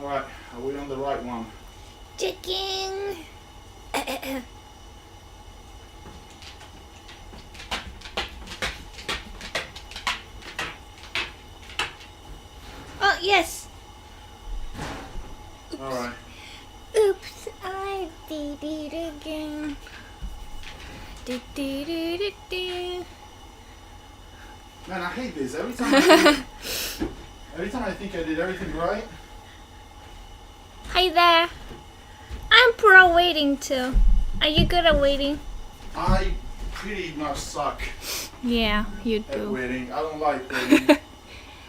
Alright, are we on the right one? Checking. Oh, yes. Alright. Oops, I did it again. Do. Man, I hate this. Every time I think I did everything right. Hi there. I'm pro waiting too. Are you good at waiting? I pretty much suck Yeah, you at do. waiting. I don't like waiting.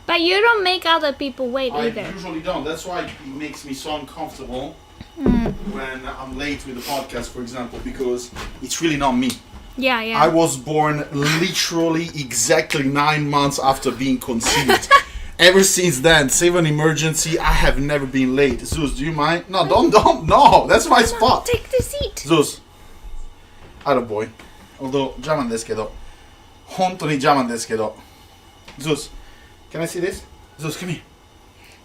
But you don't make other people wait I either. usually don't. That's why it makes me so uncomfortable when I'm late with the podcast, for example, because it's really not me. Yeah. I was born literally exactly 9 months after being conceived. Ever since then, save an emergency, I have never been late. Zeus, do you mind? No, don't, no, that's my spot. Take the seat. Zeus, boy. Although, 邪魔ですけど。本当に邪魔ですけど。Zeus, can I see this? Zeus, come here.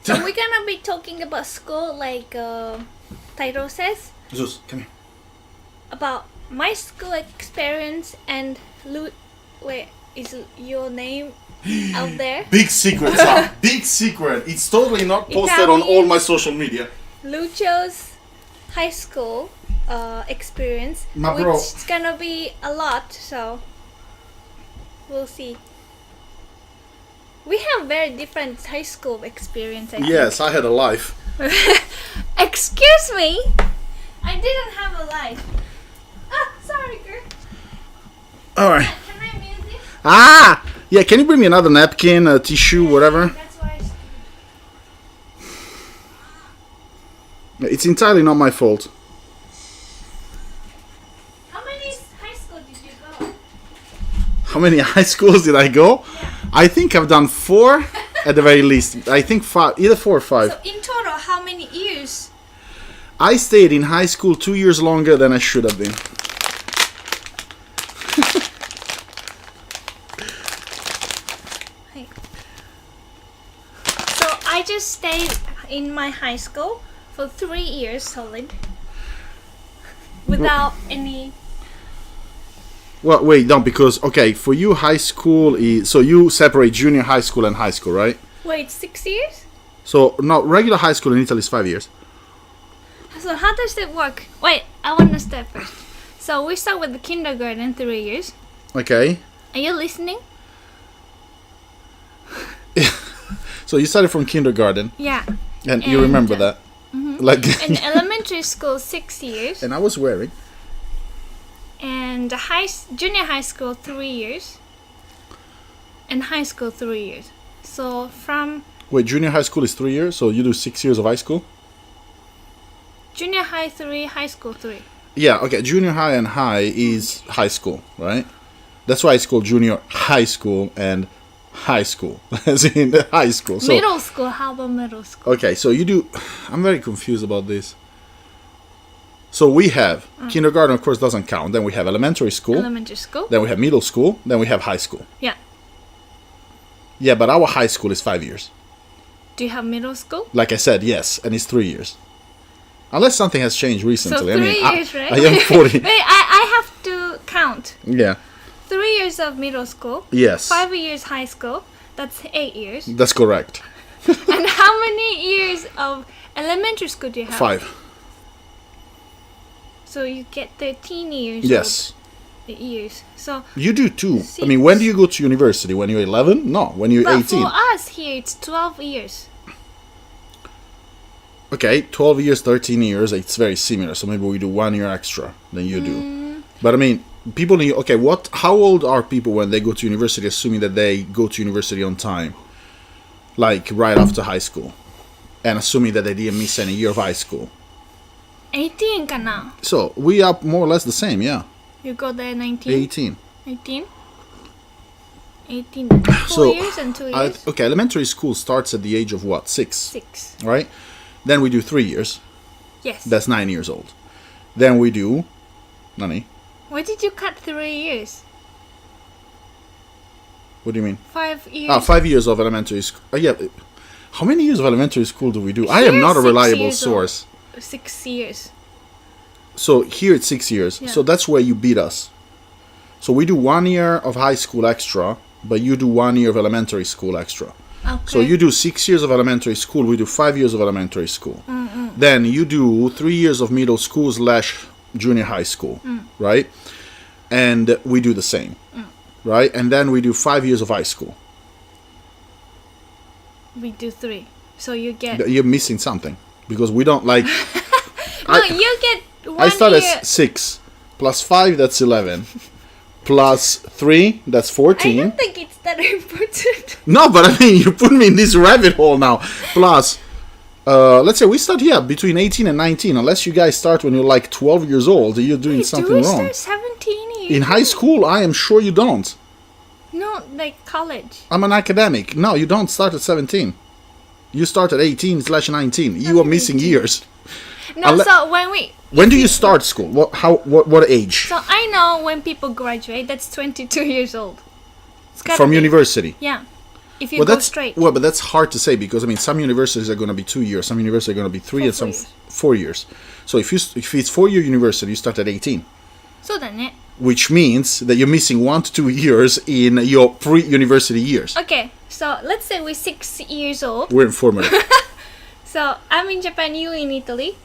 So we're gonna be talking about school, like title says, Zeus, come here. about my school experience and wait, is your name out there? Big secret, Sam. Big secret. It's totally not posted on all my social media. Lucho's high school experience, My which bro. is gonna be a lot, so we'll see. We have very different high school experience, I Yes, I had a life. think. Excuse me? I didn't have a life. Ah, sorry, girl. Alright. Can I mute this? Ah! Yeah, can you bring me another napkin, a tissue, whatever? That's why It's entirely not my fault. How many high school did you go? How many high schools did I go? Yeah. I think I've done 4 at the very least. I think 5, either 4 or 5. So in total, how many years? I stayed in high school 2 years longer than I should have been. So I just stayed in my high school for 3 years solid. Without any... Well, wait, no, because, okay, for you high school is... So you separate junior high school and high school, right? Wait, 6 years? So, no, regular high school in Italy is 5 years. So how does it work? Wait, I want to start first. So we start with the kindergarten, 3 years. Okay. Are you listening? So you started from kindergarten, Yeah. and you remember that. Like, In elementary school, 6 years. and I was wearing. And junior high school, 3 years. And high school, 3 years. So from Wait, junior high school is 3 years, so you do 6 years of high school? junior high 3, high school 3. Yeah, okay, junior high and high is high school, right? That's why it's called junior high school and high school, as in the high school. So, Middle school, how about middle school? okay, so you do... I'm very confused about this. So we have... Kindergarten, of course, doesn't count. Then we have elementary school. Elementary school? Then we have middle school. Then we have high school. Yeah. Yeah, but our high school is 5 years. Do you have middle school? Like I said, yes, and it's 3 years. Unless something has changed recently. So 3 I years, right? I am 40. Wait, I have to count. Yeah. 3 years of middle school. Yes. 5 years high school. That's 8 years. That's correct. And how many years of elementary school do you have? 5. So you get 13 years. Yes. Of years. So, You do too. I 6. mean, when do you go to university? When you're 11? No, when you're but 18. for us here, it's 12 years. Okay, 12 years, 13 years, it's very similar. So maybe we do 1 year extra than you do. But I mean, people need... Okay, how old are people when they go to university, assuming that they go to university on time? Like, right after high school. And assuming that they didn't miss any year of high school. 18 ka na? So, we are more or less the same, yeah. You go there 19? 18. 18? 18. 4 So, years and 2 years? Okay, elementary school starts at the age of what? 6. 6. Right? Then we do 3 years. Yes. That's 9 years old. Then we do... Nani? Why did you cut 3 years? What do you mean? 5 years. 5 years of elementary school. Yeah. How many years of elementary school do we do? I am not a 6 reliable years source. 6 years. So here it's 6 years. Yeah. So that's where you beat us. So we do 1 year of high school extra, but you do 1 year of elementary school extra. Okay. So you do 6 years of elementary school, we do 5 years of elementary school. Then you do 3 years of middle school / junior high school, right? And we do the same, right? And then we do 5 years of high school. We do 3. So you get... You're missing something because we don't like... No, you get 1 I start year... at 6 plus 5, that's 11. Plus 3, that's 14. I don't think it's that important. No, but I mean, you put me in this rabbit hole now. Plus, let's say we start here between 18 and 19. Unless you guys start when you're like 12 years old, you're doing something do we wrong. start 17 years In high school, I am sure you don't. No, like college. I'm an academic. No, you don't start at 17. You start at 18 / 19. You are missing years. No, so when we... When do you start school? What age? So I know when people graduate, that's 22 years old. It's gotta From be. university. Yeah. If you go straight. Well, but that's hard to say because I mean, some universities are going to be 2 years, some universities are going to be 3, and some 4 years. So if it's 4-year university, you start at 18. そうだね. Which means that you're missing 1 to 2 years in your pre-university years. Okay, so let's say we're 6 years old. We're informative. So I'm in Japan, you in Italy,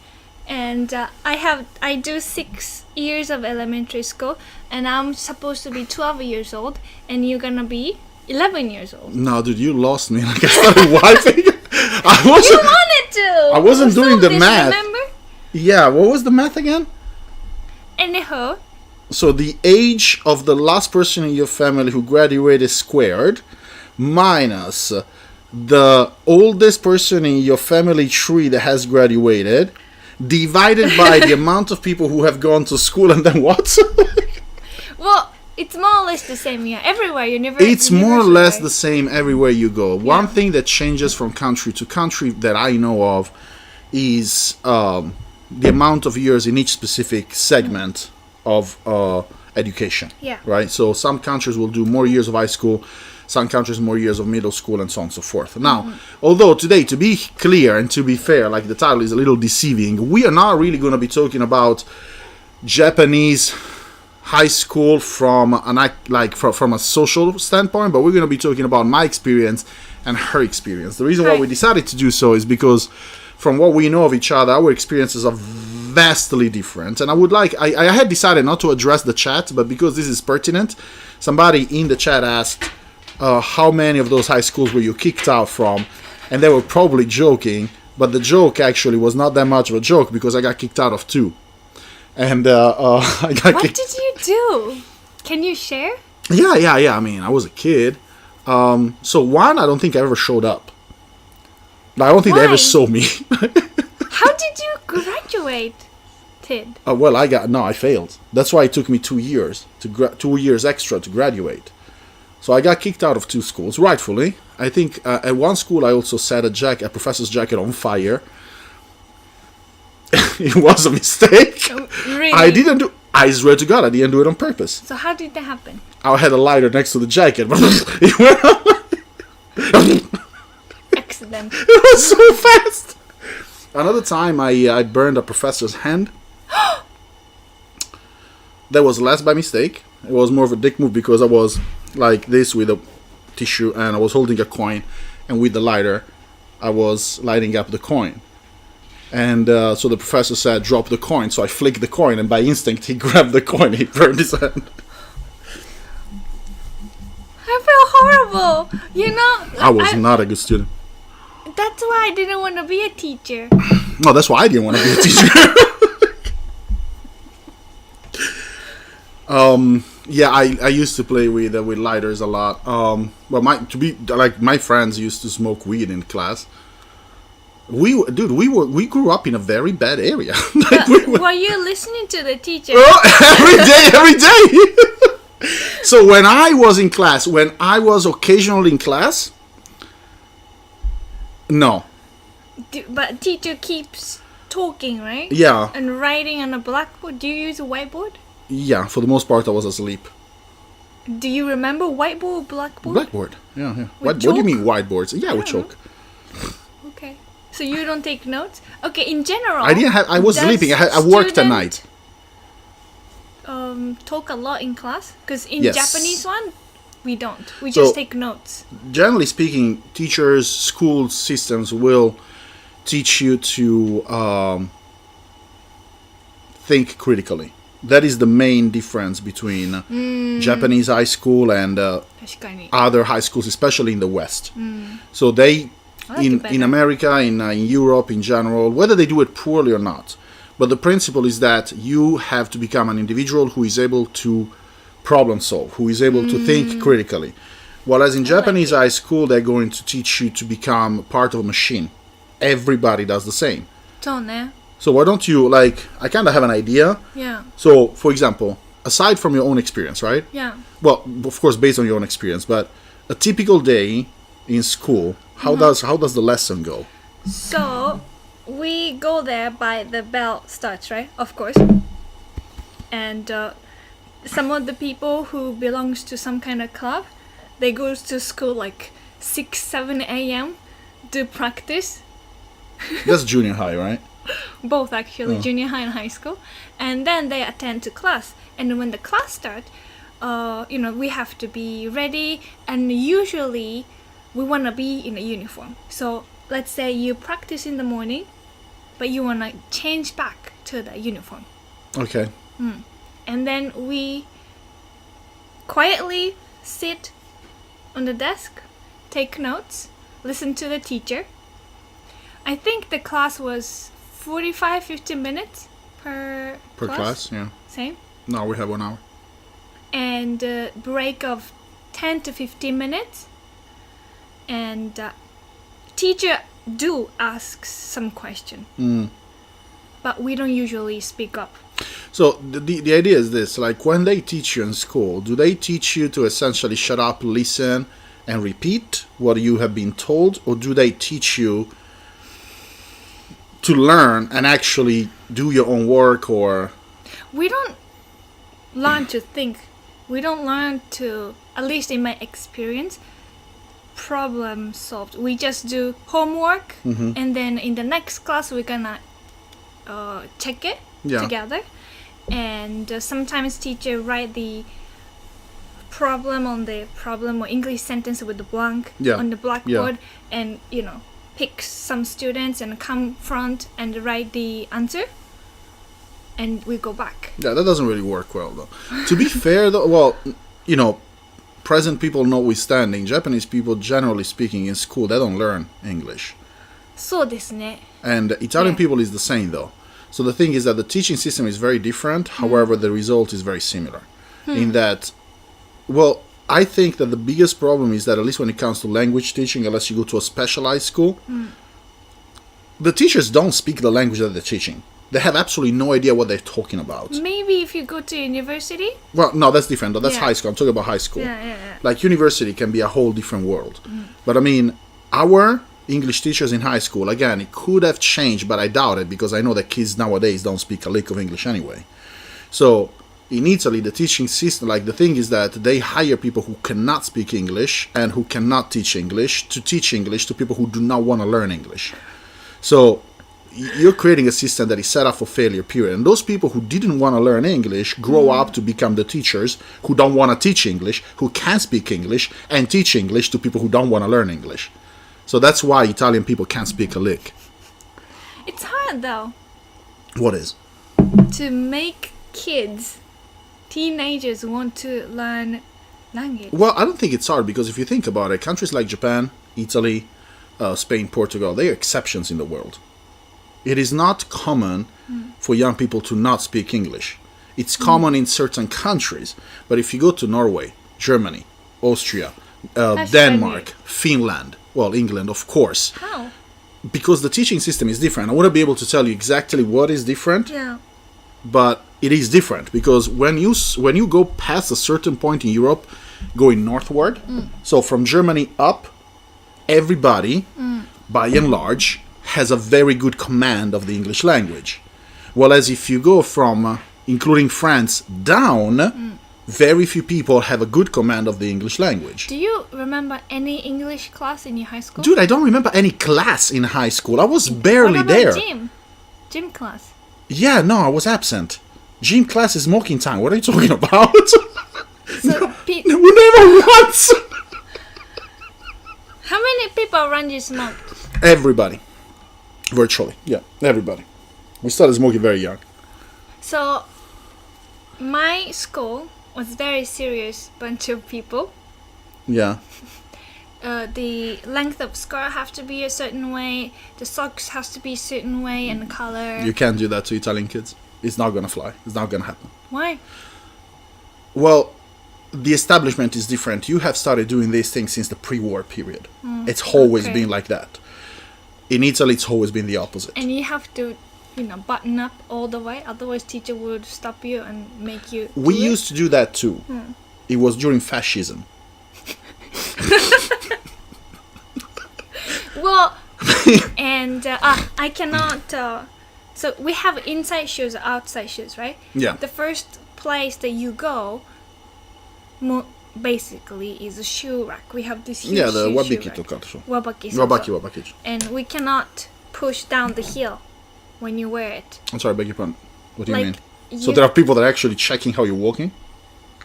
and I do 6 years of elementary school, and I'm supposed to be 12 years old, and you're gonna be 11 years old. No, dude, you lost me. Like I started wiping. You wanted to. I wasn't doing the this, math. Remember? Yeah, what was the math again? Anyhow. So the age of the last person in your family who graduated squared minus the oldest person in your family tree that has graduated divided by the amount of people who have gone to school and then what? Well, it's more or less the same, yeah. Everywhere, It's more or less the same everywhere you go. Yeah. One thing that changes from country to country that I know of is the amount of years in each specific segment of education. Yeah. Right? So some countries will do more years of high school, some countries more years of middle school, and so on and so forth. Now, although today, to be clear and to be fair, like the title is a little deceiving, we are not really going to be talking about Japanese high school from a social standpoint, but we're going to be talking about my experience and her experience. The reason why we decided to do so is because from what we know of each other, our experiences are vastly different. And I had decided not to address the chat, but because this is pertinent, somebody in the chat asked, how many of those high schools were you kicked out from? And they were probably joking, but the joke actually was not that much of a joke because I got kicked out of 2. And I got What did you do? Can you share? Yeah. I mean, I was a kid. So 1, I don't think I ever showed up. I don't think they ever saw me. How did you graduate? Well, I failed. That's why it took me 2 years 2 years extra to graduate. So I got kicked out of 2 schools, rightfully. I think at one school I also set a professor's jacket on fire. It was a mistake. Really? I swear to God, I didn't do it on purpose. So how did that happen? I had a lighter next to the jacket. It went on. Accident. It was so fast. Another time I burned a professor's hand. That was less by mistake. It was more of a dick move because I was like this with a tissue and I was holding a coin, and with the lighter I was lighting up the coin. And so the professor said, drop the coin. So I flicked the coin, and by instinct he grabbed the coin and he burned his hand. I feel horrible. I was not a good student. That's why I didn't want to be a teacher. No, that's why I didn't want to be a teacher. Yeah, I used to play with lighters a lot. But my friends used to smoke weed in class. We grew up in a very bad area. Were you listening to the teacher? Every day. So when I was occasionally in class, no. But teacher keeps talking, right? Yeah. And writing on a blackboard. Do you use a whiteboard? Yeah, for the most part I was asleep. Do you remember whiteboard, blackboard? Blackboard, yeah. What do you mean whiteboards? Yeah, with chalk. So you don't take notes? Okay, in general. I was does sleeping. I worked at student, night. Talk a lot in class? Because in Yes. Japanese one, we don't. We So- just take notes. Generally speaking, teachers, school systems will teach you to think critically. That is the main difference between Japanese high school and 確かに. other high schools, especially in the West. So they, I like it in better. America, in Europe in general, whether they do it poorly or not, but the principle is that you have to become an individual who is able to problem solve, who is able to think critically. Whereas in Japanese high school, they're going to teach you to become part of a machine. Everybody does the same. そうね. So why don't you, like, I kind of have an idea. Yeah. So, for example, aside from your own experience, right? Yeah. Well, of course, based on your own experience, but a typical day in school, how does the lesson go? So, we go there by the bell starts, right? Of course. And some of the people who belongs to some kind of club, they go to school like 6, 7 a.m. to practice. That's junior high, right? Both actually, junior high and high school. And then they attend to class. And when the class starts, we have to be ready. And usually, we want to be in a uniform. So, let's say you practice in the morning, but you want to change back to the uniform. Okay. And then we quietly sit on the desk, take notes, listen to the teacher. I think the class was 45-50 minutes per class, yeah. Same. No, we have 1 hour. And break of 10 to 15 minutes. And teacher do ask some question. But we don't usually speak up. So the idea is this, like when they teach you in school, do they teach you to essentially shut up, listen, and repeat what you have been told? Or do they teach you to learn and actually do your own work? Or We don't learn to think. We don't learn to, at least in my experience, problem solved. We just do homework, and then in the next class we're gonna check it together. And sometimes teacher write the problem on the problem or English sentence with the blank on the blackboard, and pick some students and come front and write the answer, and we go back. Yeah, that doesn't really work well, though. To be fair, though, well, present people notwithstanding, Japanese people, generally speaking, in school, they don't learn English. そうですね. And Italian people is the same, though. So the thing is that the teaching system is very different. However, the result is very similar. In that, well, I think that the biggest problem is that, at least when it comes to language teaching, unless you go to a specialized school, the teachers don't speak the language that they're teaching. They have absolutely no idea what they're talking about. Maybe if you go to university. Well, no, that's different. That's high school. I'm talking about high school. Yeah. Like university can be a whole different world. But I mean, our English teachers in high school, again, it could have changed, but I doubt it, because I know that kids nowadays don't speak a lick of English anyway. So in Italy, the teaching system, like the thing is that they hire people who cannot speak English and who cannot teach English to people who do not want to learn English. So you're creating a system that is set up for failure, period. And those people who didn't want to learn English grow up to become the teachers who don't want to teach English, who can speak English, and teach English to people who don't want to learn English. So that's why Italian people can't speak a lick. It's hard though. What is? To make teenagers want to learn language. Well, I don't think it's hard, because if you think about it, countries like Japan, Italy, Spain, Portugal, they are exceptions in the world. It is not common for young people to not speak English. It's common in certain countries. But if you go to Norway, Germany, Austria, Denmark, Finland, well, England, of course. How? Because the teaching system is different. I wouldn't be able to tell you exactly what is different. Yeah. But it is different, because when you go past a certain point in Europe, going northward, so from Germany up, everybody, by and large, has a very good command of the English language. Whereas if you go from, including France, down, very few people have a good command of the English language. Do you remember any English class in your high school? Dude, I don't remember any class in high school. I was barely what about there. Gym class. Yeah, no, I was absent. Gym class is smoking time. What are you talking about? So Never once. how many people around you smoked? Everybody. Virtually. Yeah, everybody. We started smoking very young. So my school was very serious bunch of people. Yeah. The length of skirt have to be a certain way, the socks has to be a certain way, and the color. You can't do that to Italian kids. It's not gonna fly. It's not gonna happen. Why? Well, the establishment is different. You have started doing these things since the pre-war period. It's always been like that. In Italy, it's always been the opposite. And you have to, button up all the way, otherwise teacher would stop you and make you We used to do that too. It was during fascism. Well, and I cannot. So we have inside shoes, outside shoes, right? Yeah. The first place that you go, basically, is a shoe rack. We have this huge Yeah, the shoe wabiki rack. to katsu. Wabaki. And we cannot push down the heel when you wear it. I'm sorry, beg your pardon. What do you Like, mean? So there are people that are actually checking how you're walking?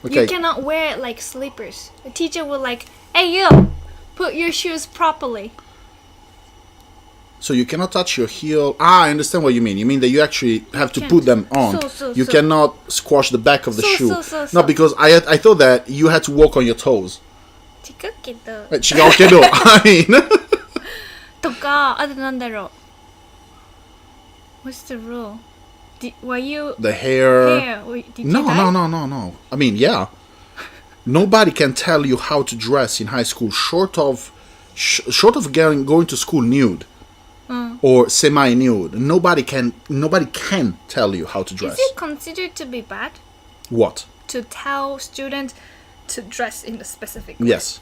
Okay. You cannot wear it like slippers. The teacher will hey you, put your shoes properly. So you cannot touch your heel. I understand what you mean. You mean that you actually have to can't. put them on. You So. cannot squash the back of the shoe. So. No, because I thought that you had to walk on your toes. 違うけど。違うけど、I mean. とか、あとなんだろう。What's the rule? Were you The hair. Did you No. I mean, yeah. Nobody can tell you how to dress in high school short of going to school nude. Or semi-nude. Nobody can tell you how to dress. Is it considered to be bad What? to tell students to dress in a specific way? Yes.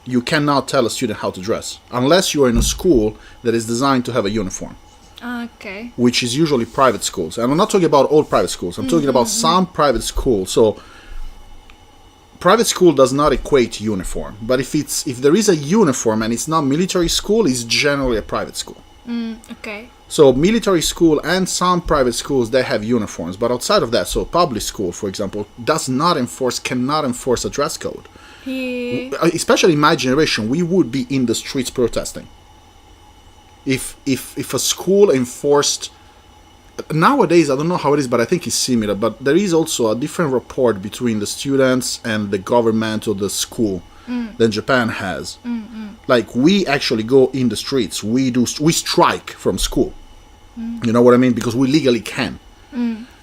You cannot tell a student how to dress unless you are in a school that is designed to have a uniform, Okay. which is usually private schools. And I'm not talking about all private schools. I'm talking about some private schools. So private school does not equate to uniform, but if there is a uniform and it's not military school, it's generally a private school. Okay. So military school and some private schools, they have uniforms, but outside of that, so public school, for example, cannot enforce a dress code. Especially in my generation, we would be in the streets protesting. If a school enforced, nowadays I don't know how it is, but I think it's similar. But there is also a different rapport between the students and the government or the school than Japan has. Like we actually go in the streets. We strike from school. You know what I mean? Because we legally can.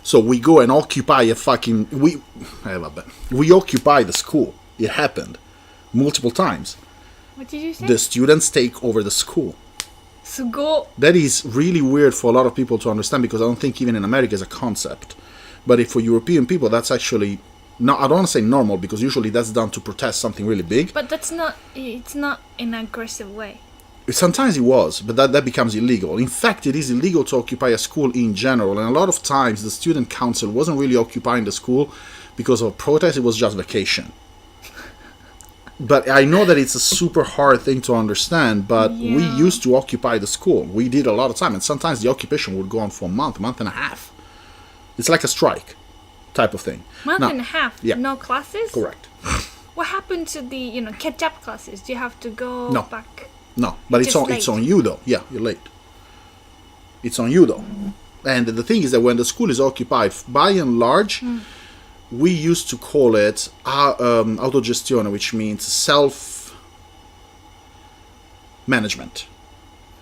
So we go and occupy we occupy the school. It happened multiple times. What did you say? The students take over the school. すごっ. That is really weird for a lot of people to understand because I don't think even in America is a concept. But if for European people, that's actually no. I don't want to say normal because usually that's done to protest something really big. But it's not in an aggressive way. Sometimes it was, but that becomes illegal. In fact, it is illegal to occupy a school in general. And a lot of times the student council wasn't really occupying the school because of protest. It was just vacation. But I know that it's a super hard thing to understand, but we used to occupy the school. We did a lot of time, and sometimes the occupation would go on for a month and a half. It's like a strike type of thing. Month and a half? Yeah. No classes? Correct. What happened to the, catch-up classes? Do you have to go back? No, but it's on you, though. Yeah, you're late. It's on you, though. And the thing is that when the school is occupied, by and large... We used to call it autogestione, which means self-management.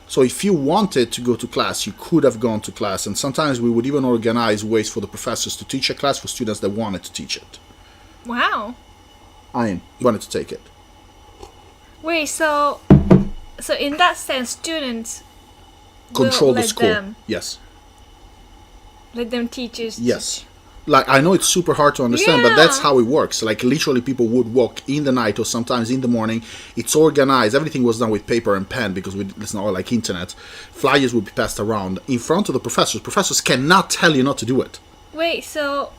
So if you wanted to go to class, you could have gone to class. And sometimes we would even organize ways for the professors to teach a class for students that wanted to teach it. Wow. I wanted to take it. Wait, so in that sense, students Control will the school. Them, yes. Let them teachers Yes. Like, I know it's super hard to understand, but that's how it works. Like, literally, people would walk in the night or sometimes in the morning. It's organized. Everything was done with paper and pen because it's not like internet. Flyers would be passed around in front of the professors. Professors cannot tell you not to do it. Wait, so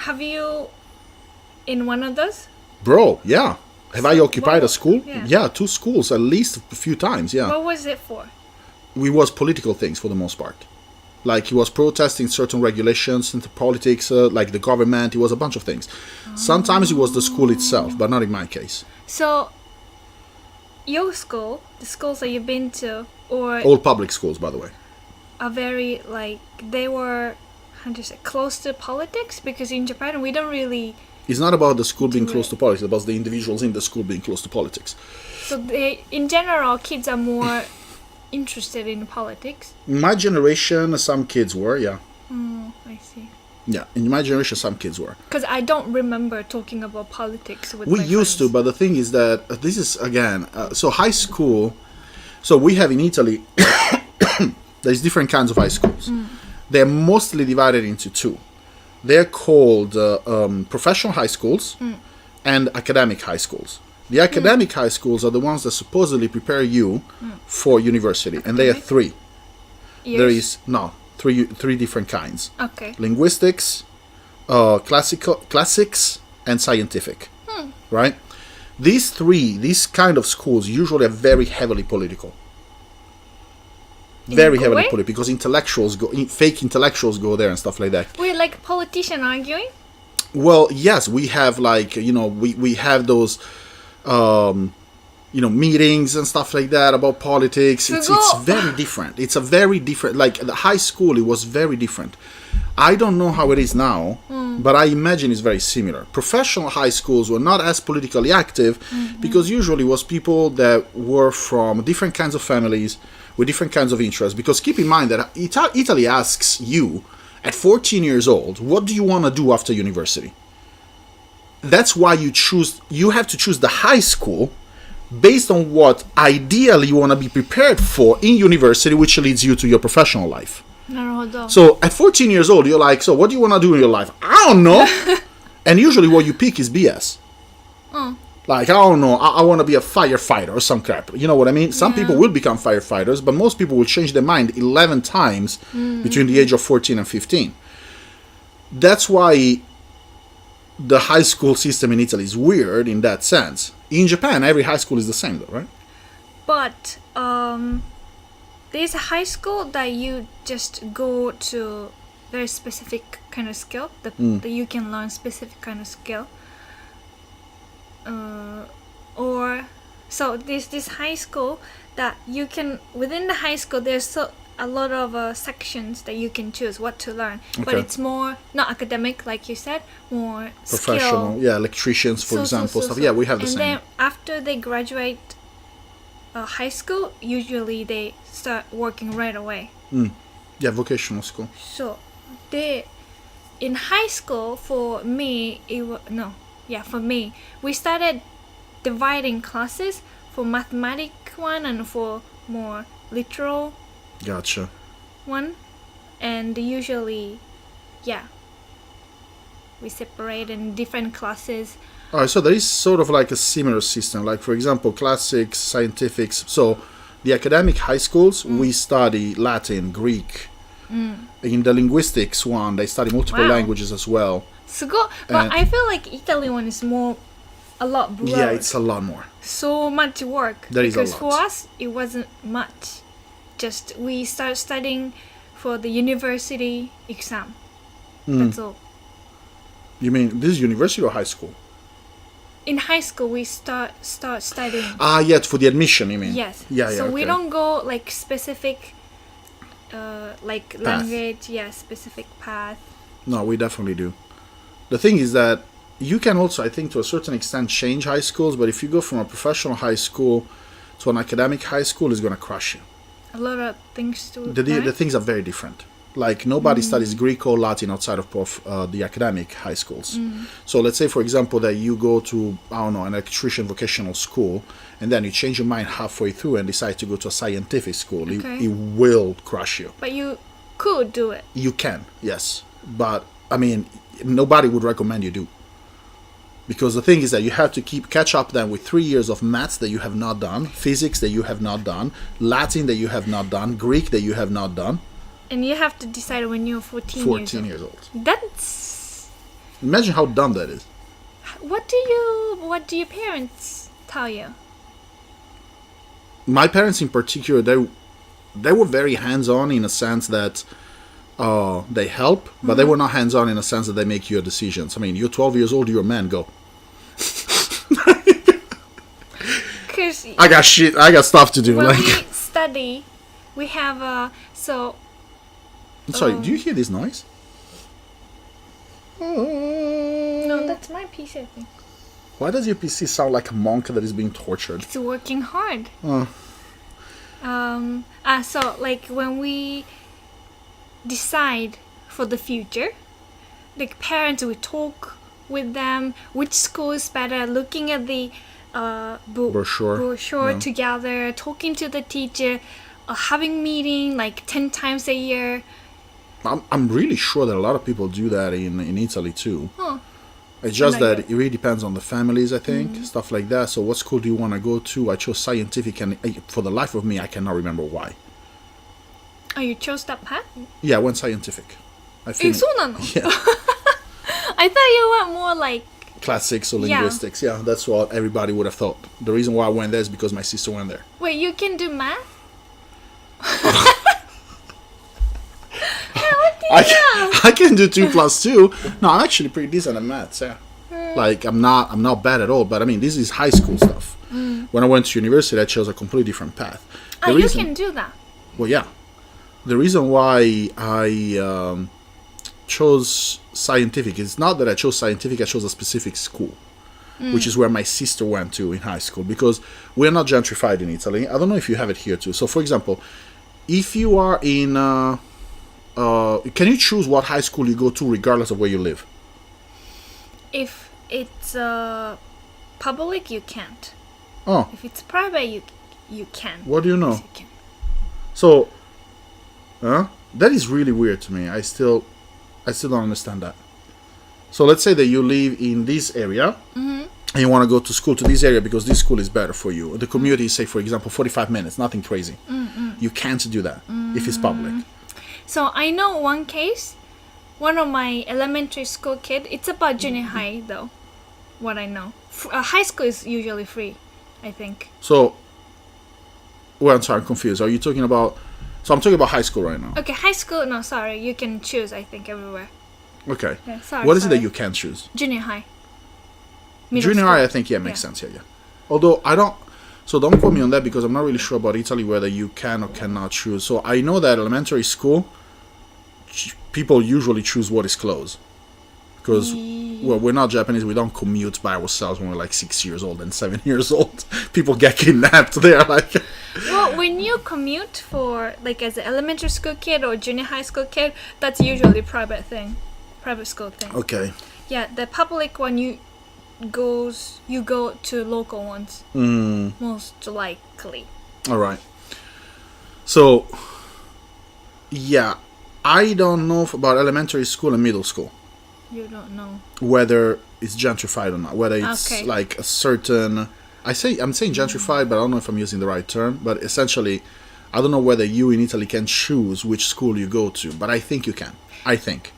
have you in one of those? Bro, yeah. Have I occupied a school? Yeah. 2 schools at least a few times, yeah. What was it for? We was political things for the most part. Like he was protesting certain regulations into politics, like the government. It was a bunch of things. Sometimes it was the school itself, but not in my case. So, your school, the schools that you've been to, or All public schools, by the way. are very like they were, how do you say, close to politics? Because in Japan we don't really. It's not about the school being Do close it. to politics. It's about the individuals in the school being close to politics. So they, in general, kids are more interested in politics. In my generation, some kids were, yeah. I see. Yeah, in my generation, some kids were. Because I don't remember talking about politics with We my used to, friends. but the thing is that this is, again, so high school, so we have in Italy, there's different kinds of high schools. They're mostly divided into 2. They're called professional high schools and academic high schools. The academic high schools are the ones that supposedly prepare you for university, and they are 3. Years? There is, no, three different kinds. Okay. Linguistics, classics, and scientific. Right? These kind of schools usually are very heavily political. In a Very good heavily way? political, because fake intellectuals go there and stuff like that. We're like politician arguing? Well, yes, we have like, we have those, meetings and stuff like that about politics. It's very different. It's a very different, like the high school, it was very different. I don't know how it is now, but I imagine it's very similar. Professional high schools were not as politically active because usually it was people that were from different kinds of families with different kinds of interests. Because keep in mind that Italy asks you at 14 years old, what do you want to do after university? That's why you have to choose the high school based on what ideally you want to be prepared for in university, which leads you to your professional life. なるほど. So at 14 years old, you're like, so what do you want to do in your life? I don't know. And usually what you pick is BS. Like, I don't know, I want to be a firefighter or some crap. You know what I mean? Some people will become firefighters, but most people will change their mind 11 times between the age of 14 and 15. That's why the high school system in Italy is weird in that sense. In Japan, every high school is the same though, right? But there's a high school that you just go to very specific kind of skill that you can learn specific kind of skill. Or so there's this high school that you can, within the high school there's a lot of sections that you can choose what to learn, but Okay. it's more not academic like you said, more Professional, skill. yeah, electricians, for example, stuff. Yeah, we have the and same. then after they graduate high school, usually they start working right away. Yeah, vocational school. So in high school for me for me we started dividing classes for mathematics one and for more literal Gotcha. one, and usually we separate in different classes. Alright, so there is sort of like a similar system. Like, for example, classics, scientifics. So the academic high schools, we study Latin, Greek. In the linguistics one, they study multiple Wow. languages as well. すごい but I feel like Italy one is a lot broader. Yeah, it's a lot more. So much work. There is a because lot. for us it wasn't much. Just we start studying for the university exam. That's all. You mean this is university or high school? In high school we start studying. Ah, yeah, for the admission, you mean? Yes. Yeah, So we okay. don't go like specific like language, specific path. No, we definitely do. The thing is that you can also, I think, to a certain extent, change high schools, but if you go from a professional high school to an academic high school, it's going to crush you. A lot of things to The learn. things are very different. Like, nobody studies Greek or Latin outside of the academic high schools. So let's say, for example, that you go to, I don't know, an electrician vocational school, and then you change your mind halfway through and decide to go to a scientific school. Okay. It will crush you. But you could do it. You can, yes. But, I mean, nobody would recommend you do. Because the thing is that you have to catch up then with 3 years of maths that you have not done, physics that you have not done, Latin that you have not done, Greek that you have not done. And you have to decide when you're 14 14 years old. That's Imagine how dumb that is. what do your parents tell you? My parents in particular, they were very hands-on in a sense that they help, but they were not hands-on in a sense that they make your decisions. I mean, you're 12 years old, you're a man, go. Because I got stuff to do. when Like, we study, we have sorry, do you hear this noise? no, that's my PC, I think. Why does your PC sound like a monk that is being tortured? It's working hard. So like when we decide for the future, like parents will talk with them which school is better, looking at the brochure Yeah. together, talking to the teacher, having meeting like 10 times a year. I'm really sure that a lot of people do that in Italy too. Huh. It's just Like that it really depends on the families, I think, stuff like that. So what school do you want to go to? I chose scientific, and for the life of me, I cannot remember why. Oh, you chose that path? Yeah, I went scientific. I そうなの? Yeah, I thought you went more like classics or Yeah. linguistics. Yeah, that's what everybody would have thought. The reason why I went there is because my sister went there. wait, you can do math? I can do 2 plus 2. No, I'm actually pretty decent at maths. Yeah, like I'm not bad at all. But I mean, this is high school stuff. When I went to university, I chose a completely different path. The You reason- can do that. Well, yeah. The reason why I chose scientific is not that I chose scientific, I chose a specific school, which is where my sister went to in high school, because we're not gentrified in Italy. I don't know if you have it here too. So, for example, if you are in... can you choose what high school you go to regardless of where you live? If it's public, you can't. Oh, If it's private, you can. what do you know? Yes, you can. So, that is really weird to me. I still don't understand that. So let's say that you live in this area and you want to go to school to this area because this school is better for you. The commute is, say, for example, 45 minutes, nothing crazy. You can't do that if it's public. So I know one case, one of my elementary school kid. It's about junior high though, what I know. High school is usually free, I think. So, well, I'm sorry, I'm confused. Are you talking about... So I'm talking about high school right now. Okay, high school. No, sorry, you can choose. I think everywhere. Okay. Yeah, sorry. What is it sorry. that you can't choose? Junior high. Middle Junior school. high, I think, yeah, makes Yeah. sense. Yeah. Although I don't... So don't quote me on that because I'm not really sure about Italy whether you can or cannot choose. So I know that elementary school, people usually choose what is close. Because, well, we're not Japanese. We don't commute by ourselves when we're like 6 years old and 7 years old. People get kidnapped there. Like, Well, when you commute for like as an elementary school kid or junior high school kid, that's usually private school thing. okay. Yeah, the public one you go to local ones most likely. All right. So, yeah, I don't know about elementary school and middle school. You don't know. Whether it's gentrified or not, whether it's Okay. like a certain... I'm saying gentrified, but I don't know if I'm using the right term. But essentially, I don't know whether you in Italy can choose which school you go to, but I think you can. I think.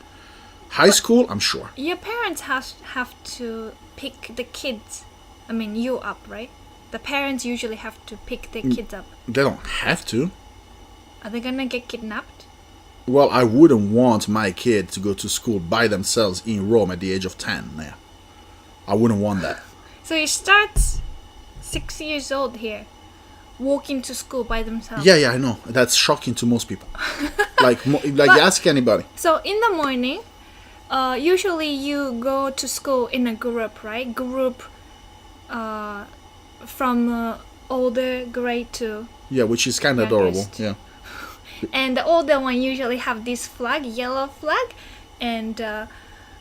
High school, I'm sure. Your parents have to pick the kids. I mean, you up, right? The parents usually have to pick the kids up. They don't have to. Are they gonna get kidnapped? Well, I wouldn't want my kid to go to school by themselves in Rome at the age of 10. Yeah. I wouldn't want that. So it starts 6 years old here, walking to school by themselves. Yeah, I know. That's shocking to most people. like ask anybody. So in the morning, usually you go to school in a group, right? Group from older grade to... Yeah, which is kind of adorable. Youngest. Yeah. And the older one usually have this flag, yellow flag, and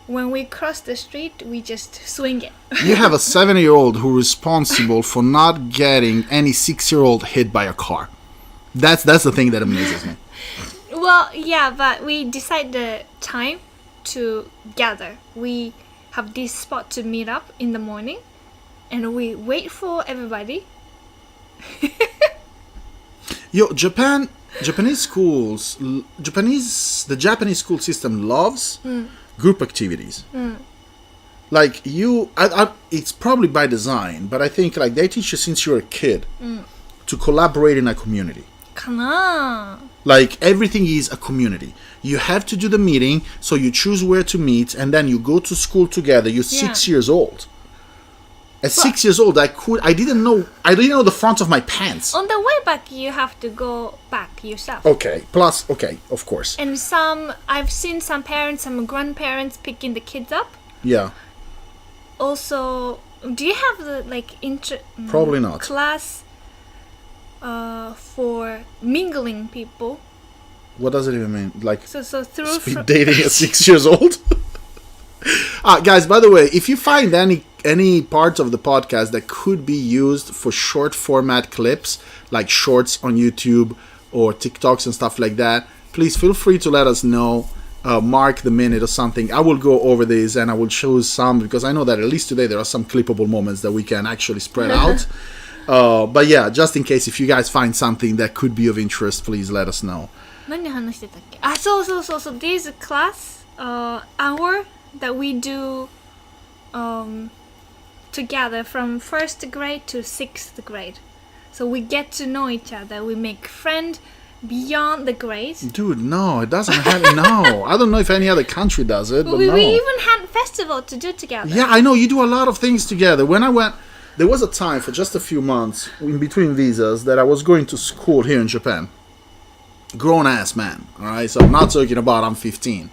when we cross the street, we just swing it. You have a 7-year-old who's responsible for not getting any 6-year-old hit by a car. That's the thing that amazes me. Well, yeah, but we decide the time to gather. We have this spot to meet up in the morning, and we wait for everybody. Yo, Japanese schools, the Japanese school system loves group activities. Like it's probably by design, but I think like they teach you since you're a kid to collaborate in a community. かな Like everything is a community. You have to do the meeting, so you choose where to meet, and then you go to school together. You're 6 years old. At 6 years old, I didn't know the front of my pants. On the way back, you have to go back yourself. Okay, of course. And I've seen some parents, some grandparents picking the kids up. Yeah. Also, do you have the Probably not. class for mingling people? What does it even mean? Like So through speed dating at 6 years old? Guys, by the way, if you find any parts of the podcast that could be used for short format clips, like shorts on YouTube or TikToks and stuff like that, please feel free to let us know. Mark the minute or something. I will go over these and I will choose some, because I know that at least today there are some clippable moments that we can actually spread out. But yeah, just in case, if you guys find something that could be of interest, please let us know. 何話してたっけ? So this class hour that we do together from 1st grade to 6th grade. So we get to know each other. We make friends beyond the grades. Dude, no, it doesn't happen. No, I don't know if any other country does it, but we no. even had festival to do together. Yeah, I know, you do a lot of things together. When I went, there was a time for just a few months in between visas that I was going to school here in Japan. Grown-ass man, all right? So I'm not talking about I'm 15.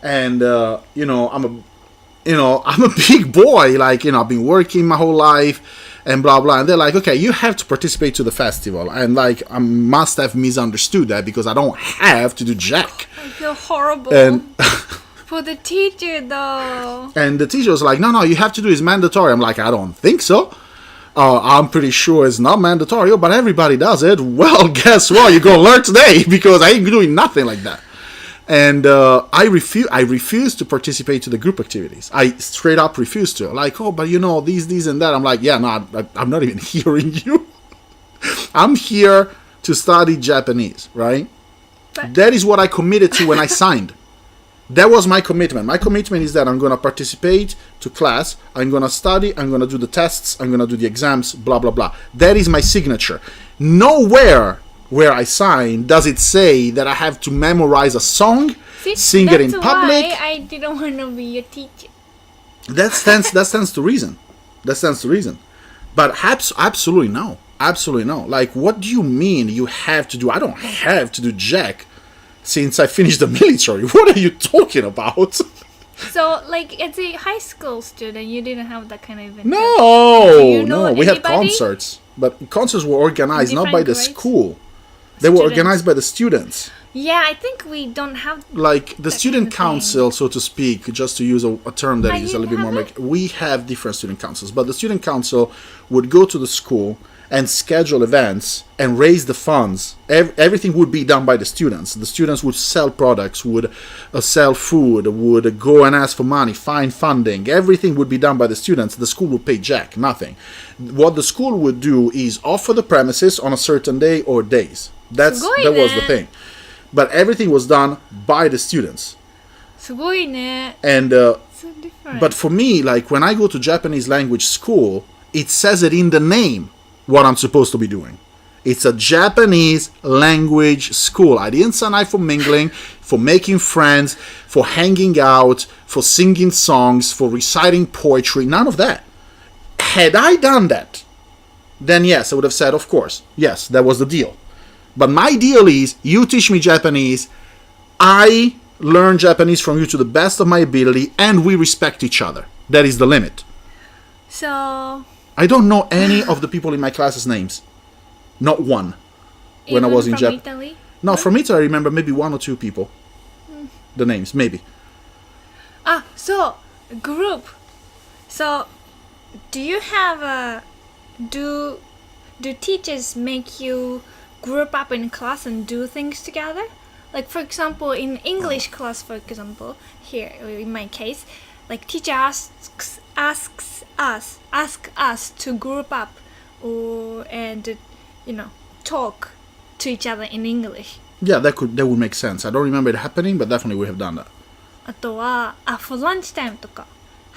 And, I'm a big boy. Like, I've been working my whole life and blah, blah. And they're like, okay, you have to participate to the festival. And, like, I must have misunderstood that because I don't have to do jack. I feel horrible. And for the teacher, though. And the teacher was like, no, you have to do it. It's mandatory. I'm like, I don't think so. I'm pretty sure it's not mandatory, but everybody does it. Well, guess what? You're going to learn today because I ain't doing nothing like that. And I refuse to participate to the group activities. I straight up refuse to. Like, but these and that. I'm like, yeah, no, I'm not even hearing you. I'm here to study Japanese, right? But that is what I committed to when I signed. That was my commitment. My commitment is that I'm going to participate to class. I'm going to study. I'm going to do the tests. I'm going to do the exams, blah, blah, blah. That is my signature. Nowhere where I sign does it say that I have to memorize a song, sing it in public. That's why I didn't want to be your teacher. That stands to reason. That stands to reason. But absolutely no. Absolutely no. Like, what do you mean you have to do? I don't have to do jack since I finished the military. What are you talking about? So, like, as a high school student, you didn't have that kind of event? No, we had concerts. But concerts were organized not by the school. They were organized by the students. Yeah, I think we don't have... Like, the student council, so to speak, just to use a term that is a little bit more... We have different student councils, but the student council would go to the school and schedule events and raise the funds. Everything would be done by the students. The students would sell products, would sell food, would go and ask for money, find funding. Everything would be done by the students. The school would pay jack, nothing. What the school would do is offer the premises on a certain day or days. That was the thing. But everything was done by the students. すごいね. And so different. But for me, like when I go to Japanese language school, it says it in the name what I'm supposed to be doing. It's a Japanese language school. I didn't sign up for mingling, for making friends, for hanging out, for singing songs, for reciting poetry. None of that. Had I done that, then yes, I would have said, of course, yes, that was the deal. But my deal is, you teach me Japanese, I learn Japanese from you to the best of my ability, and we respect each other. That is the limit. So... I don't know any of the people in my class's names. Not one. When I was in Japan. Italy? No, from Italy I remember maybe one or two people. The names, maybe. So, group. So, do you have a... Do teachers make you group up in class and do things together? Like, for example, in English class, for example, here, in my case, like, teacher asks us to group up and talk to each other in English. Yeah, that would make sense. I don't remember it happening, but definitely we have done that. あとは、for lunch time とか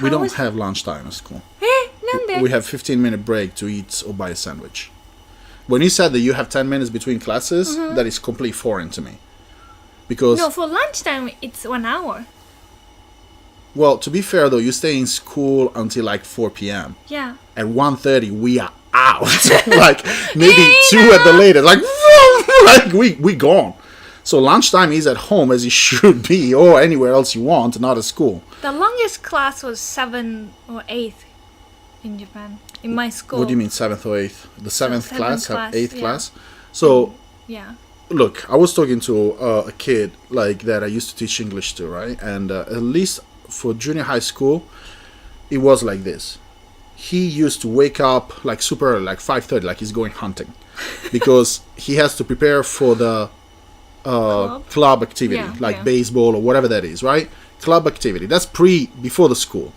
We don't have lunchtime at school. Nande? We have 15-minute break to eat or buy a sandwich. When you said that you have 10 minutes between classes, that is completely foreign to me. Because... No, for lunchtime, it's 1 hour. Well, to be fair, though, you stay in school until like 4 p.m. Yeah. At 1:30, we are out. Like, maybe 2 at the latest. Like, we gone. So lunchtime is at home as it should be, or anywhere else you want, not at school. The longest class was 7 or 8 in Japan, in my school. What do you mean 7th or 8th? The 7th class, 8th yeah. class? So, Yeah. look, I was talking to a kid like that I used to teach English to, right? And at least for junior high school, it was like this. He used to wake up like super early, like 5:30, like he's going hunting. Because he has to prepare for the club activity, like baseball or whatever that is, right? Club activity. That's before the school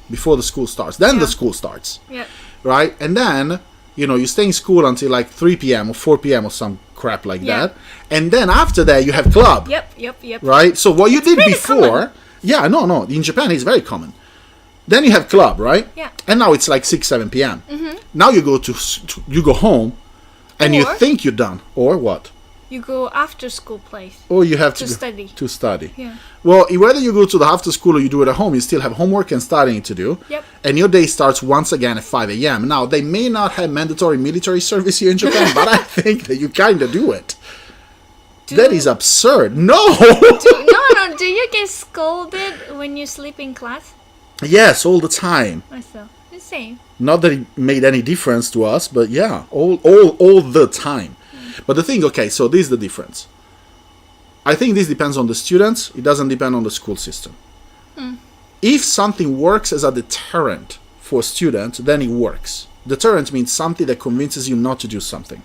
starts. Then the school starts. Yeah. Right? And then, you stay in school until like 3 p.m. or 4 p.m. or some crap like that. And then after that, you have club. Yep. Right? So what you did before... Common. Yeah, no. In Japan, it's very common. Then you have club, right? Yeah. And now it's like 6, 7 p.m. Now you go home and you think you're done. Or what? You go after school place. Or you have to study. To study. Yeah. Well, whether you go to the after school or you do it at home, you still have homework and studying to do. Yep. And your day starts once again at 5 a.m. Now, they may not have mandatory military service here in Japan, but I think that you kind of do it. That is absurd. No! No. Do you get scolded when you sleep in class? Yes, all the time. Also, the same. Not that it made any difference to us, but yeah, all the time. But the thing, okay, so this is the difference. I think this depends on the students. It doesn't depend on the school system. If something works as a deterrent for a student, then it works. Deterrent means something that convinces you not to do something.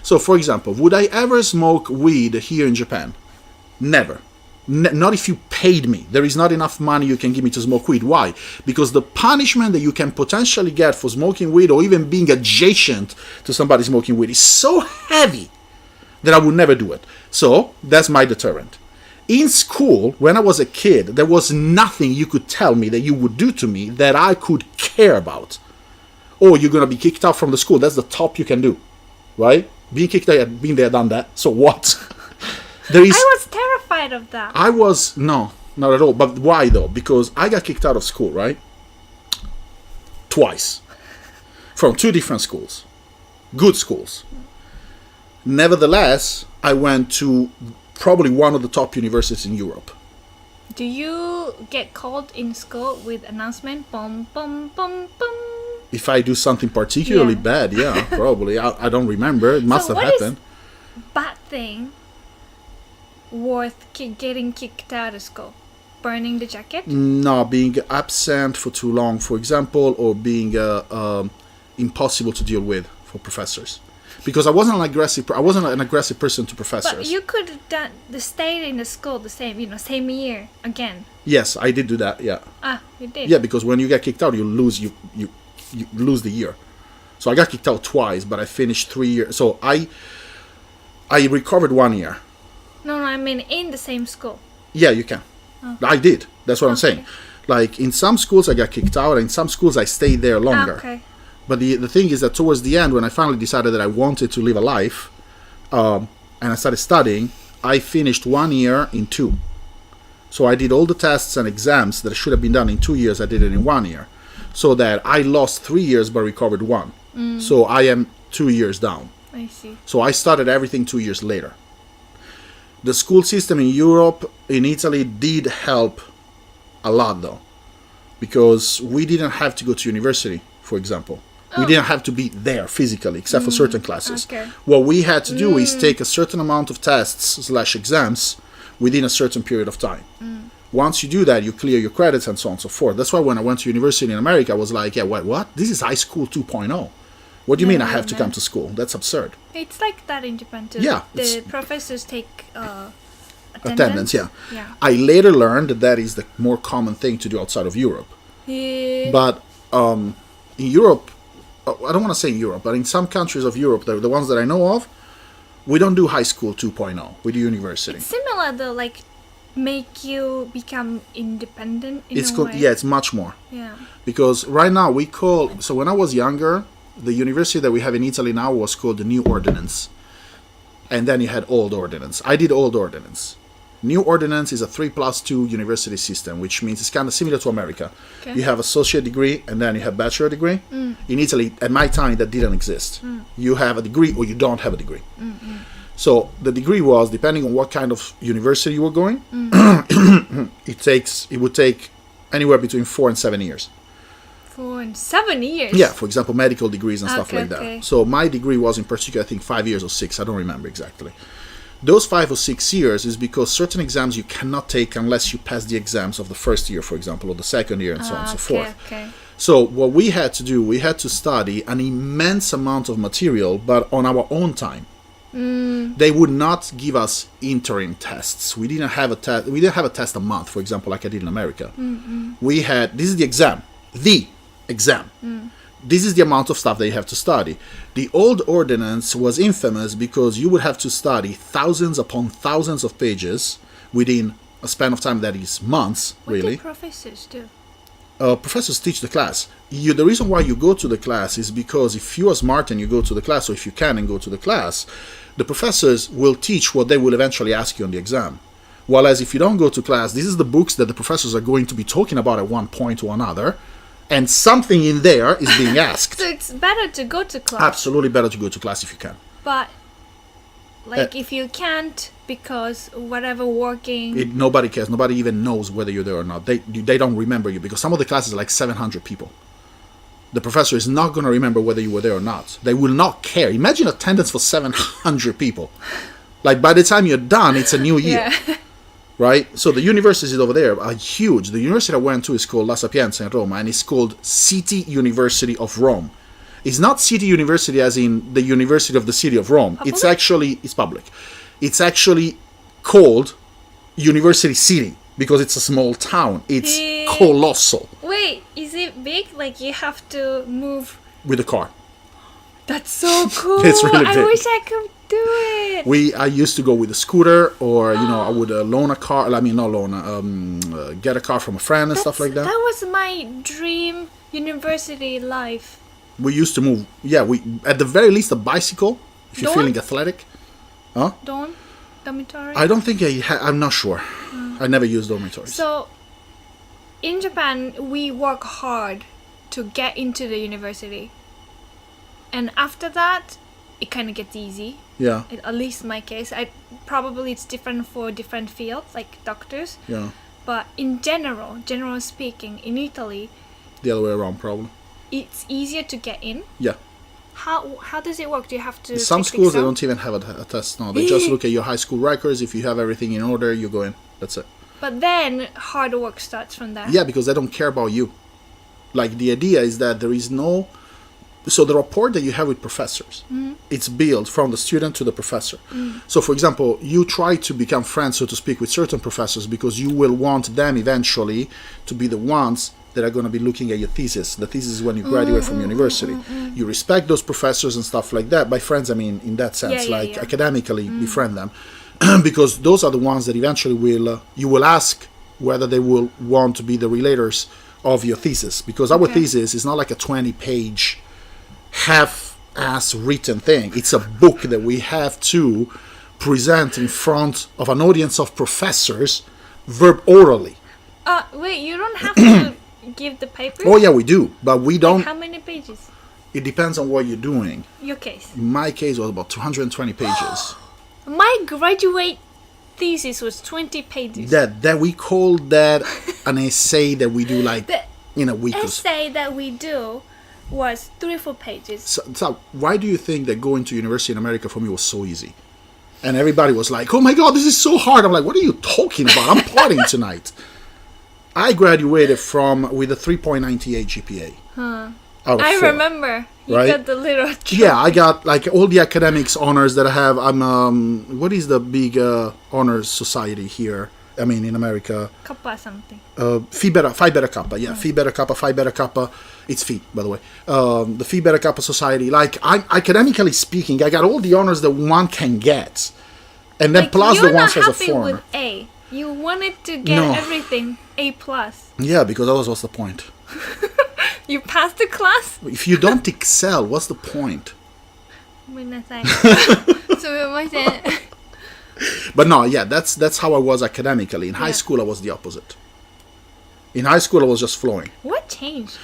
So, for example, would I ever smoke weed here in Japan? Never. Not if you paid me. There is not enough money you can give me to smoke weed. Why? Because the punishment that you can potentially get for smoking weed or even being adjacent to somebody smoking weed is so heavy that I would never do it. So, that's my deterrent. In school, when I was a kid, there was nothing you could tell me that you would do to me that I could care about. Oh, you're going to be kicked out from the school. That's the top you can do. Right? Being kicked out, been there, done that. So what? I was terrified of that. No, not at all. But why though? Because I got kicked out of school, right? Twice. From 2 different schools. Good schools. Nevertheless, I went to probably one of the top universities in Europe. Do you get called in school with announcement? Bum, bum, bum, bum. If I do something particularly bad, yeah, probably. I don't remember. It must have happened. What is bad thing worth getting kicked out of school? Burning the jacket? No, being absent for too long, for example, or being impossible to deal with for professors. Because I wasn't an aggressive person to professors. But you could have stayed in the school the same year again. Yes, I did do that. Yeah. You did. Yeah, because when you get kicked out, you lose the year. So I got kicked out twice, but I finished 3 years. So I recovered 1 year. No, I mean in the same school. Yeah, you can. Oh. I did. That's what I'm saying. Like in some schools I got kicked out, and in some schools I stayed there longer. Okay. But the thing is that towards the end, when I finally decided that I wanted to live a life, and I started studying, I finished 1 year in 2. So I did all the tests and exams that should have been done in 2 years, I did it in 1 year. So that I lost 3 years but recovered 1. So I am 2 years down. I see. So I started everything 2 years later. The school system in Europe, in Italy, did help a lot though. Because we didn't have to go to university, for example. We didn't have to be there physically, except for certain classes. Okay. What we had to do is take a certain amount of tests/exams within a certain period of time. Once you do that, you clear your credits and so on and so forth. That's why when I went to university in America, I was like, yeah, what? This is high school 2.0. What do you mean I have to come to school? That's absurd. It's like that in Japan too. Yeah. The professors take attendance, yeah. Yeah. I later learned that is the more common thing to do outside of Europe. Yeah. But in Europe, I don't want to say in Europe, but in some countries of Europe, the ones that I know of, we don't do high school 2.0. We do university. It's similar though, like make you become independent in It's a way? yeah, it's much more. Yeah. Because right now so when I was younger, the university that we have in Italy now was called the New Ordinance. And then you had Old Ordinance. I did Old Ordinance. New Ordinance is a 3+2 university system, which means it's kind of similar to America. Okay. You have associate degree and then you have bachelor degree. In Italy, at my time, that didn't exist. You have a degree or you don't have a degree. So the degree was, depending on what kind of university you were going, it would take anywhere between 4 and 7 years. 4 and 7 years? Yeah, for example, medical degrees and stuff like okay. that. So my degree was in particular, I think 5 years or 6, I don't remember exactly. Those 5 or 6 years is because certain exams you cannot take unless you pass the exams of the first year, for example, or the second year, and so on and so forth. Okay. So what we had to do, we had to study an immense amount of material, but on our own time. They would not give us interim tests. We didn't have a test. We didn't have a test a month, for example, like I did in America. We had, this is the exam. This is the amount of stuff that you have to study. The old ordinance was infamous because you would have to study thousands upon thousands of pages within a span of time that is months, What really. do professors do? Professors teach the class. The reason why you go to the class is because if you are smart and you go to the class, or if you can and go to the class, the professors will teach what they will eventually ask you on the exam. Whereas if you don't go to class, this is the books that the professors are going to be talking about at one point or another, and something in there is being asked. So it's better to go to class. Absolutely better to go to class if you can. But, like, if you can't because whatever working... Nobody cares. Nobody even knows whether you're there or not. They don't remember you because some of the classes are like 700 people. The professor is not going to remember whether you were there or not. They will not care. Imagine attendance for 700 people. Like, by the time you're done, it's a new year. Yeah. Right? So the universities over there are huge. The university I went to is called La Sapienza in Rome, and it's called City University of Rome. It's not City University as in the University of the City of Rome. Public? It's public. It's actually called University City because it's a small town. It's colossal. Wait, is it big? Like you have to move... With a car. That's so cool. It's really big. I wish I could do it. I used to go with a scooter, or I would loan a car. I mean, not loan, get a car from a friend and stuff like that. That was my dream university life. We used to move. Yeah, we at the very least a bicycle if you're feeling athletic. Huh? Dormitory. I don't think I'm not sure. I never used dormitories. So, in Japan, we work hard to get into the university, and after that, it kind of gets easy. Yeah. At least in my case, probably it's different for different fields, like doctors. Yeah. But in general speaking, in Italy, The other way around, probably. it's easier to get in. Yeah. How does it work? Do you have to? Some take the schools they exam? don't even have a test now. They just look at your high school records. If you have everything in order, you go in. That's it. But then hard work starts from there. Yeah, because they don't care about you. Like the idea is that there is no. So the rapport that you have with professors, it's built from the student to the professor. So for example, you try to become friends, so to speak, with certain professors because you will want them eventually to be the ones that are going to be looking at your thesis. The thesis is when you graduate from university. You respect those professors and stuff like that. By friends, I mean in that sense, academically befriend them. Because those are the ones that eventually you will ask whether they will want to be the relators of your thesis. Because our thesis is not like a 20-page half-ass written thing. It's a book that we have to present in front of an audience of professors orally. Wait, you don't have to give the paper? Oh yeah, we do, but we don't. Like how many pages? It depends on what you're doing. Your case. My case was about 220 pages. My graduate thesis was 20 pages. That we call that an essay that we do like in a week. Essay that we do was 3 or 4 pages. So why do you think that going to university in America for me was so easy? And everybody was like, "Oh my God, this is so hard." I'm like, "What are you talking about? I'm partying tonight." I graduated with a 3.98 GPA. Out of 4. Remember. You Right? got the literature. Yeah, I got like all the academics honors that I have. I'm what is the big honors society here? I mean, in America. Kappa something. Phi Beta Kappa. Yeah, Phi Beta Kappa, Phi Beta Kappa. It's Phi, by the way. The Phi Beta Kappa society. Like, academically speaking, I got all the honors that one can get, and then Like, plus you're the ones not as a happy foreigner. with A. You wanted to get No. everything A plus. Yeah, because that was the point. You passed the class? If you don't excel, what's the point? ごめんなさい。すみません。 But no, yeah, that's how I was academically. In high school, I was the opposite. In high school, I was just flowing. What changed?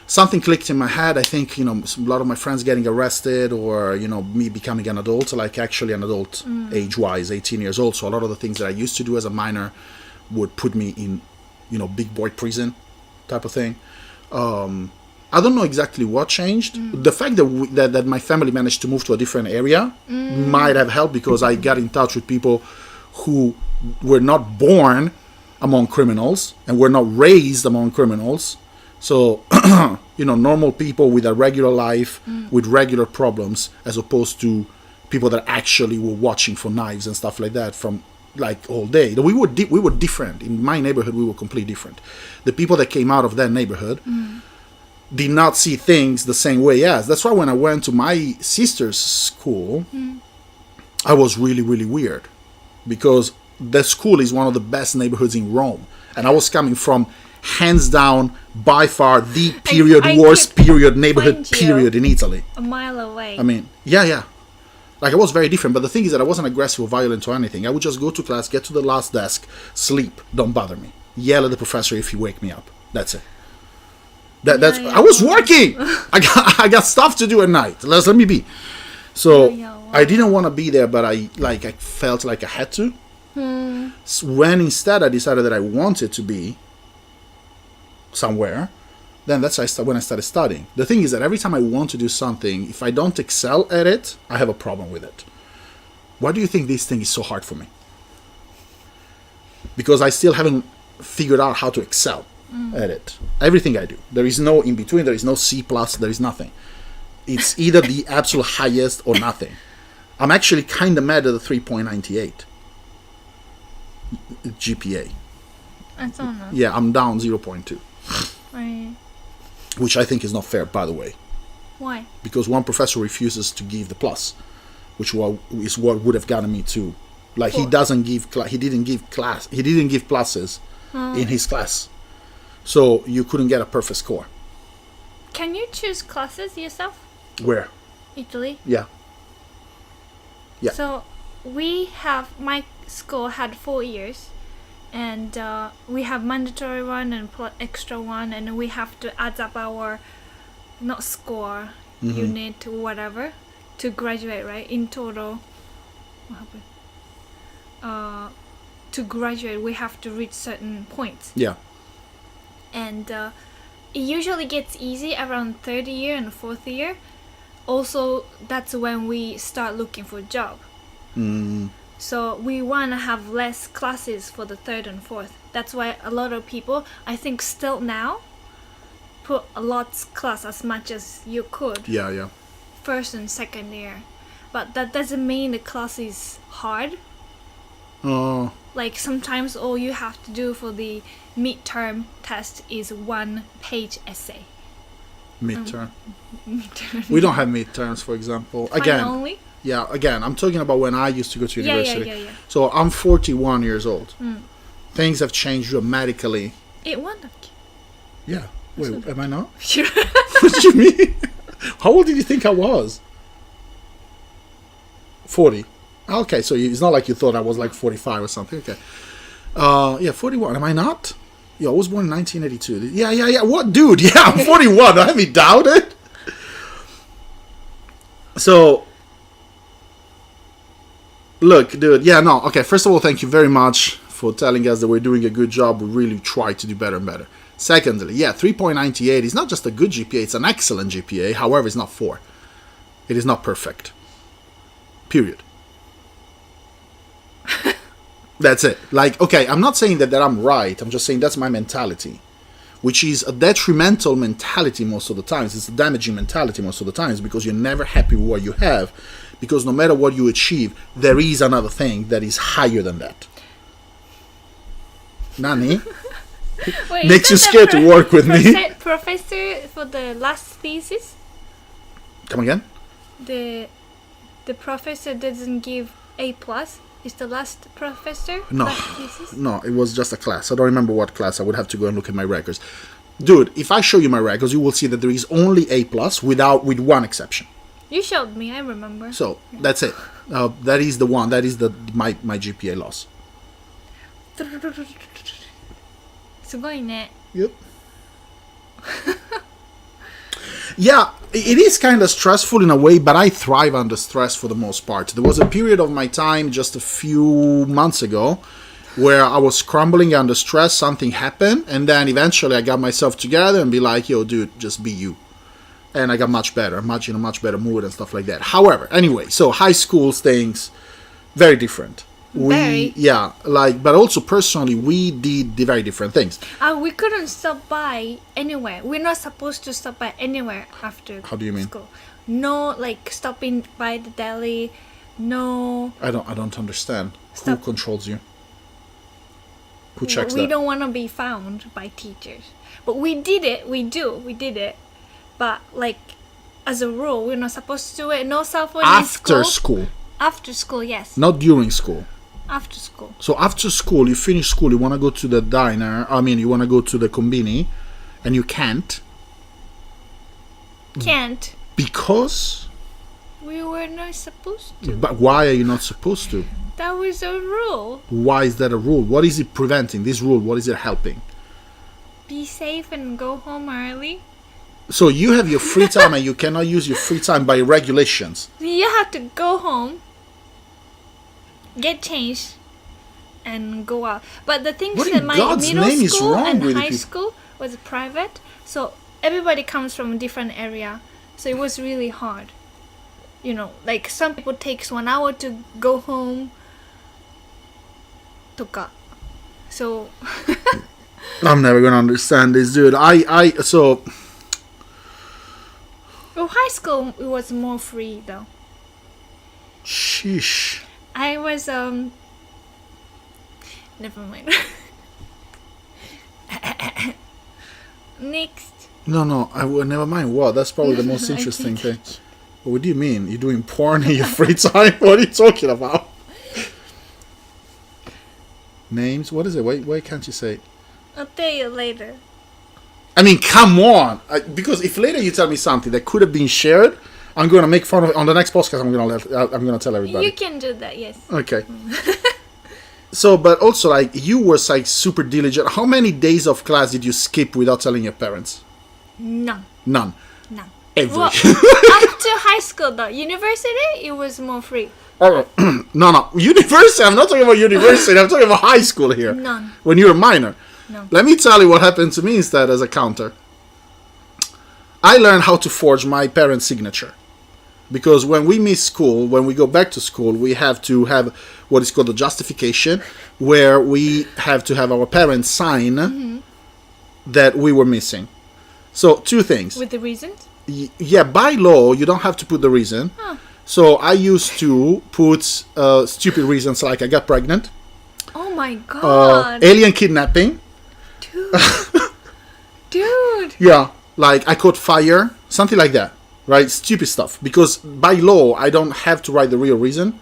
Something clicked in my head. I think, a lot of my friends getting arrested, or, me becoming an adult, like actually an adult age-wise, 18 years old. So a lot of the things that I used to do as a minor would put me in, big boy prison type of thing. I don't know exactly what changed. The fact that my family managed to move to a different area might have helped, because I got in touch with people who were not born among criminals and were not raised among criminals. So, normal people with a regular life, with regular problems, as opposed to people that actually were watching for knives and stuff like that from like all day. We were different. In my neighborhood, we were completely different. The people that came out of that neighborhood did not see things the same way as. That's why when I went to my sister's school, I was really, really weird, because the school is one of the best neighborhoods in Rome, and I was coming from, hands down, by far the worst neighborhood period in Italy. A mile away. I mean, yeah. Like, I was very different, but the thing is that I wasn't aggressive or violent or anything. I would just go to class, get to the last desk, sleep, don't bother me. Yell at the professor if you wake me up. That's it. That's. I was working. I got stuff to do at night. Let me be. So I didn't want to be there, but I felt like I had to. So when instead I decided that I wanted to be somewhere, then that's when I started studying. The thing is that every time I want to do something, if I don't excel at it, I have a problem with it. Why do you think this thing is so hard for me? Because I still haven't figured out how to excel at it. Everything I do, there is no in between. There is no C+. There is nothing. It's either the absolute highest or nothing. I'm actually kind of mad at the 3.98 GPA. I don't know. Yeah, I'm down 0.2. Right. Which I think is not fair, by the way. Why? Because one professor refuses to give the plus, which is what would have gotten me to. Like, he didn't give pluses in his class. So you couldn't get a perfect score. Can you choose classes yourself? Where? Italy? Yeah. Yeah. So my school had 4 years, and we have mandatory one and extra one, and we have to add up our unit or whatever to graduate, right? In total, what happened? To graduate, we have to reach certain points. Yeah. And it usually gets easy around third year and fourth year. Also, that's when we start looking for a job. So we want to have less classes for the third and fourth. That's why a lot of people, I think still now, put a lot class as much as you could. Yeah. First and second year. But that doesn't mean the class is hard. Oh. Like, sometimes all you have to do for the midterm test is 1-page essay. Midterm. Midterm. We don't have midterms, for example. Again. Only? Yeah, again, I'm talking about when I used to go to university. Yeah. So I'm 41 years old. Things have changed dramatically. Yeah. Wait, am I not? Sure. What do you mean? How old did you think I was? 40. Okay, so it's not like you thought I was like 45 or something. Okay. Yeah, 41. Am I not? Yeah, I was born in 1982. Yeah. What, dude? Yeah, I'm 41. Don't have me doubted. So, look, dude. Yeah, no. Okay, first of all, thank you very much for telling us that we're doing a good job. We really try to do better and better. Secondly, yeah, 3.98 is not just a good GPA. It's an excellent GPA. However, it's not 4. It is not perfect. Period. That's it. Like, okay, I'm not saying that I'm right. I'm just saying that's my mentality, which is a detrimental mentality most of the times. It's a damaging mentality most of the times, because you're never happy with what you have, because no matter what you achieve, there is another thing that is higher than that. Nani? Wait, Makes you scared to work with me. Professor for the last thesis? Come again? The professor doesn't give A+. Is the last professor? No, last thesis? no, it was just a class. I don't remember what class. I would have to go and look at my records. Dude, if I show you my records, you will see that there is only A+ with one exception. You showed me, I remember. So that's it. That is the one. That is my GPA loss. すごいね。 Yep. Yeah, it is kind of stressful in a way, but I thrive under stress for the most part. There was a period of my time just a few months ago where I was crumbling under stress, something happened, and then eventually I got myself together and be like, yo, dude, just be you. And I got much better, much better mood and stuff like that. However, anyway, so high school things, very different. But also personally, we did the very different things. We couldn't stop by anywhere. We're not supposed to stop by anywhere after How do you mean? school. No, like stopping by the deli. No. I don't understand. Stop. Who controls you? Who checks We that? don't want to be found by teachers. But we did it. We did it. But like, as a rule, we're not supposed to do it. No cell phone in school. After school. After school, yes. Not during school. After school. So after school, you finish school, you want to go to the diner, you want to go to the combini, and you can't. Can't. Because? We were not supposed to. But why are you not supposed to? That was a rule. Why is that a rule? What is it preventing? This rule, what is it helping? Be safe and go home early. So you have your free time and you cannot use your free time by regulations. You have to go home, get changed, and go out. But the thing What is in that my God's middle name is school wrong and with high you? school was private, so everybody comes from a different area. So it was really hard. You know, like some people takes 1 hour to go home. とか. So I'm never gonna understand this, dude. So well, high school it was more free though. sheesh. I was never mind. Next. No, never mind. What? That's probably the most I interesting think- thing. What do you mean? You're doing porn in your free time? What are you talking about? Names? What is it? Why can't you say it? I'll tell you later. I mean, come on. Because if later you tell me something that could have been shared, I'm going to make fun of it. On the next podcast, I'm going to tell everybody. You can do that, yes. Okay. So, but also, like, you were, like, super diligent. How many days of class did you skip without telling your parents? None. None. Every. Well, up to high school though. University, it was more free. Oh, no. University. I'm not talking about university. I'm talking about high school here. None. When you were a minor. No. Let me tell you what happened to me instead as a counter. I learned how to forge my parents' signature. Because when we miss school, when we go back to school, we have to have what is called a justification, where we have to have our parents sign that we were missing. So, two things. With the reasons? Yeah, by law, you don't have to put the reason. Huh. So I used to put stupid reasons like I got pregnant, Oh my god. alien kidnapping. Dude. Yeah, like I caught fire, something like that, right? Stupid stuff. Because by law, I don't have to write the real reason,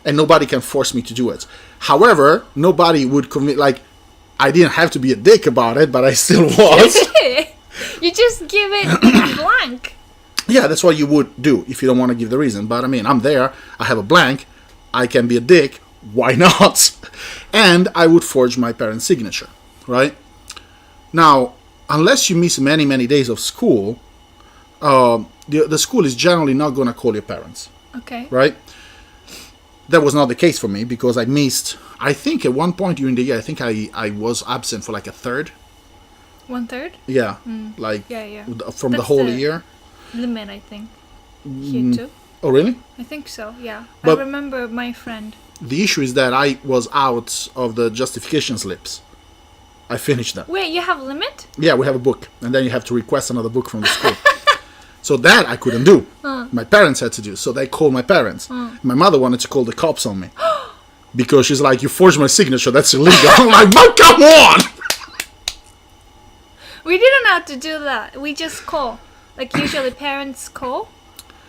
and nobody can force me to do it. However, nobody would commit, like, I didn't have to be a dick about it, but I still was. You just give it blank. Yeah, that's what you would do if you don't want to give the reason. But I mean, I'm there, I have a blank, I can be a dick, why not? And I would forge my parents' signature, right? Now, unless you miss many, many days of school, the school is generally not going to call your parents, Okay. right? That was not the case for me because I missed, I think at one point during the year, I think I was absent for like a third. 1/3? Yeah, like Yeah. from the That's whole the- year. Limit, I think. Here too. Oh, really? I think so, yeah. But- I remember my friend. The issue is that I was out of the justification slips. I finished them. Wait, you have limit? Yeah, we have a book, and then you have to request another book from the school. So that I couldn't do. My parents had to do. So they called my parents. My mother wanted to call the cops on me because she's like, "You forged my signature. That's illegal." I'm like, "Mom, come on!" We didn't have to do that. We just call. Like usually parents call.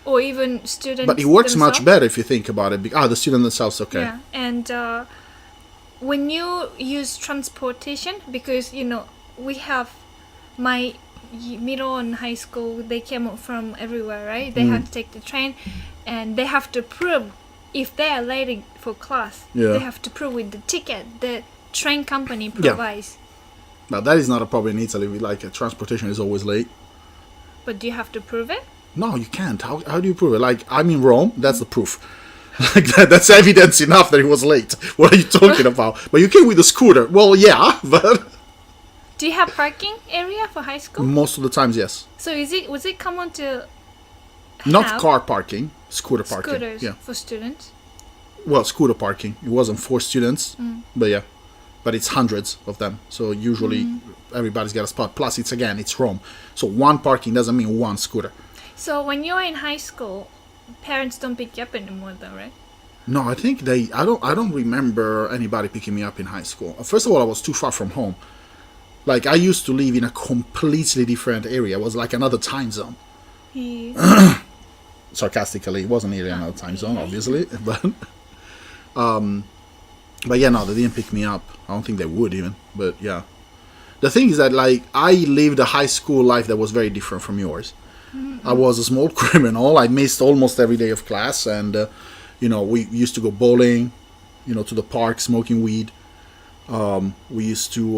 or even students. But it works themselves. much better if you think about it. The student themselves, okay. Yeah, and when you use transportation, because we have my middle and high school, they came from everywhere, right? They have to take the train, and they have to prove if they are late for class. Yeah. They have to prove with the ticket the train company provides. Now that is not a problem in Italy. Transportation is always late. But do you have to prove it? No, you can't. How do you prove it? Like, I'm in Rome, that's the proof. That's evidence enough that he was late. What are you talking about? But you came with a scooter. Well, yeah, but Do you have parking area for high school? most of the times, yes. So was it common to Not have car parking, scooter parking. scooters Yeah. for students? Well, scooter parking. It wasn't for students, but yeah. But it's hundreds of them. So usually everybody's got a spot. Plus, it's Rome. So one parking doesn't mean one scooter. So when you're in high school, parents don't pick you up anymore, though, right? No, I think I don't remember anybody picking me up in high school. First of all, I was too far from home. Like, I used to live in a completely different area. It was like another time zone. Sarcastically, it wasn't really another time zone, obviously. But yeah, no, they didn't pick me up. I don't think they would even. But yeah. The thing is that, like, I lived a high school life that was very different from yours. I was a small criminal. I missed almost every day of class. And, we used to go bowling, to the park, smoking weed. We used to,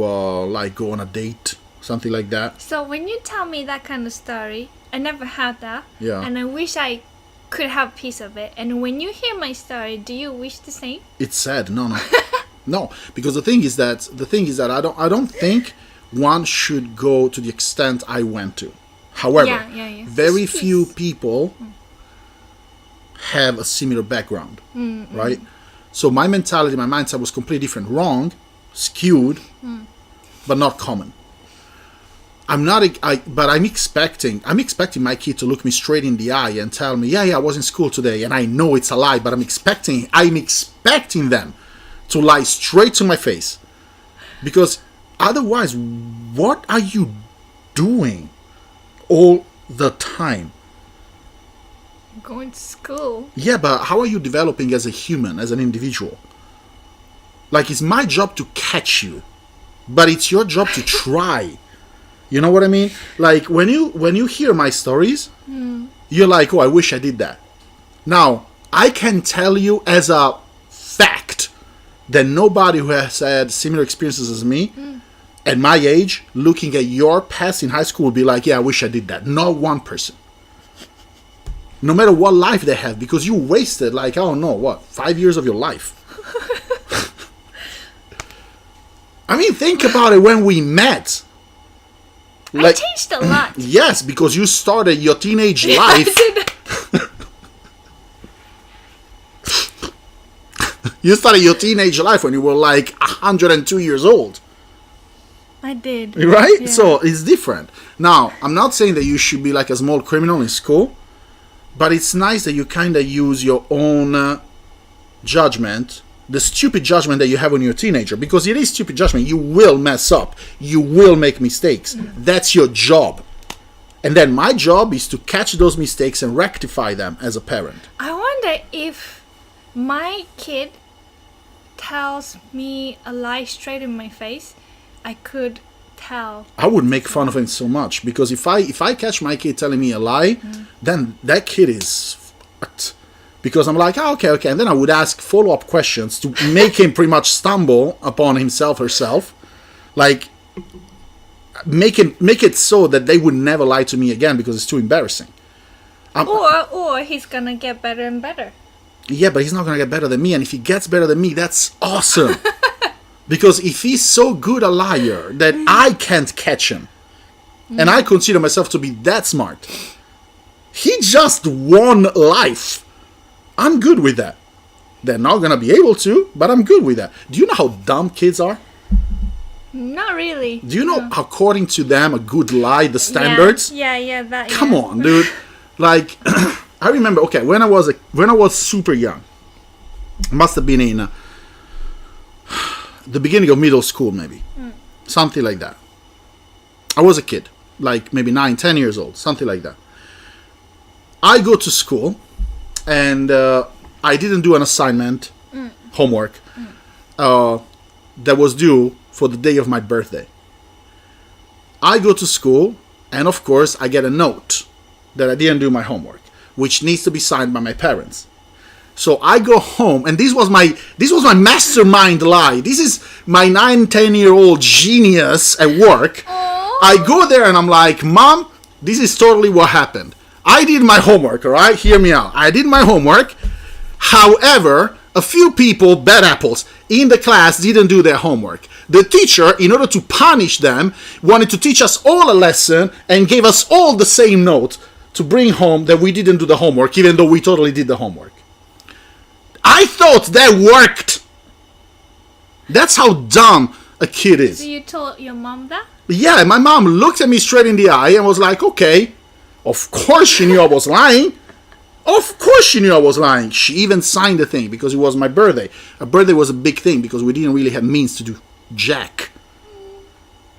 go on a date, something like that. So when you tell me that kind of story, I never had that. Yeah. And I wish I could have a piece of it. And when you hear my story, do you wish the same? It's sad. No. No, because the thing is that I don't think one should go to the extent I went to. However, very few people have a similar background, right? So my mentality, my mindset was completely different. Wrong, skewed, but not common. But I'm expecting my kid to look me straight in the eye and tell me, yeah, I was in school today, and I know it's a lie, but I'm expecting them to lie straight to my face. Because otherwise, what are you doing all the time? Going to school. Yeah, but how are you developing as a human, as an individual? Like, it's my job to catch you, but it's your job to try. You know what I mean? Like, when you hear my stories, you're like, oh, I wish I did that. Now, I can tell you as a fact that nobody who has had similar experiences as me at my age, looking at your past in high school, will be like, yeah, I wish I did that. Not one person. No matter what life they have, because you wasted, 5 years of your life. I mean, think about it when we met. I changed a lot. Yes, because you started your teenage life. You started your teenage life when you were 102 years old. I did. Right? Yeah. So it's different. Now, I'm not saying that you should be like a small criminal in school, but it's nice that you kind of use your own judgment, the stupid judgment that you have when you're a teenager, because it is stupid judgment. You will mess up. You will make mistakes. That's your job. And then my job is to catch those mistakes and rectify them as a parent. I wonder if my kid tells me a lie straight in my face, I could tell. I would make fun of him so much, because if I catch my kid telling me a lie, then that kid is fucked. Because I'm like, oh, okay. And then I would ask follow-up questions to make him pretty much stumble upon himself, herself. Like, make it so that they would never lie to me again, because it's too embarrassing. Or he's gonna get better and better. Yeah, but he's not gonna get better than me. And if he gets better than me, that's awesome. Because if he's so good a liar that I can't catch him, and I consider myself to be that smart, he just won life. I'm good with that. They're not going to be able to, but I'm good with that. Do you know how dumb kids are? Not really. Do you know, according to them, a good lie, the standards? Yeah, that. Come on, dude. Like, I remember, okay, when I was super young, must have been in the beginning of middle school, maybe. Something like that. I was a kid, like maybe 9, 10 years old, something like that. I go to school, and I didn't do an assignment, homework, that was due for the day of my birthday. I go to school, and of course, I get a note that I didn't do my homework, which needs to be signed by my parents. So I go home, and this was my mastermind lie. This is my 9-10-year-old genius at work. Aww. I go there and I'm like, Mom, this is totally what happened. I did my homework, all right? Hear me out. I did my homework. However, a few people, bad apples, in the class didn't do their homework. The teacher, in order to punish them, wanted to teach us all a lesson and gave us all the same note to bring home that we didn't do the homework, even though we totally did the homework. I thought that worked. That's how dumb a kid is. So you told your mom that? Yeah, my mom looked at me straight in the eye and was like, okay, of course she knew I was lying. Of course she knew I was lying. She even signed the thing because it was my birthday. A birthday was a big thing because we didn't really have means to do jack.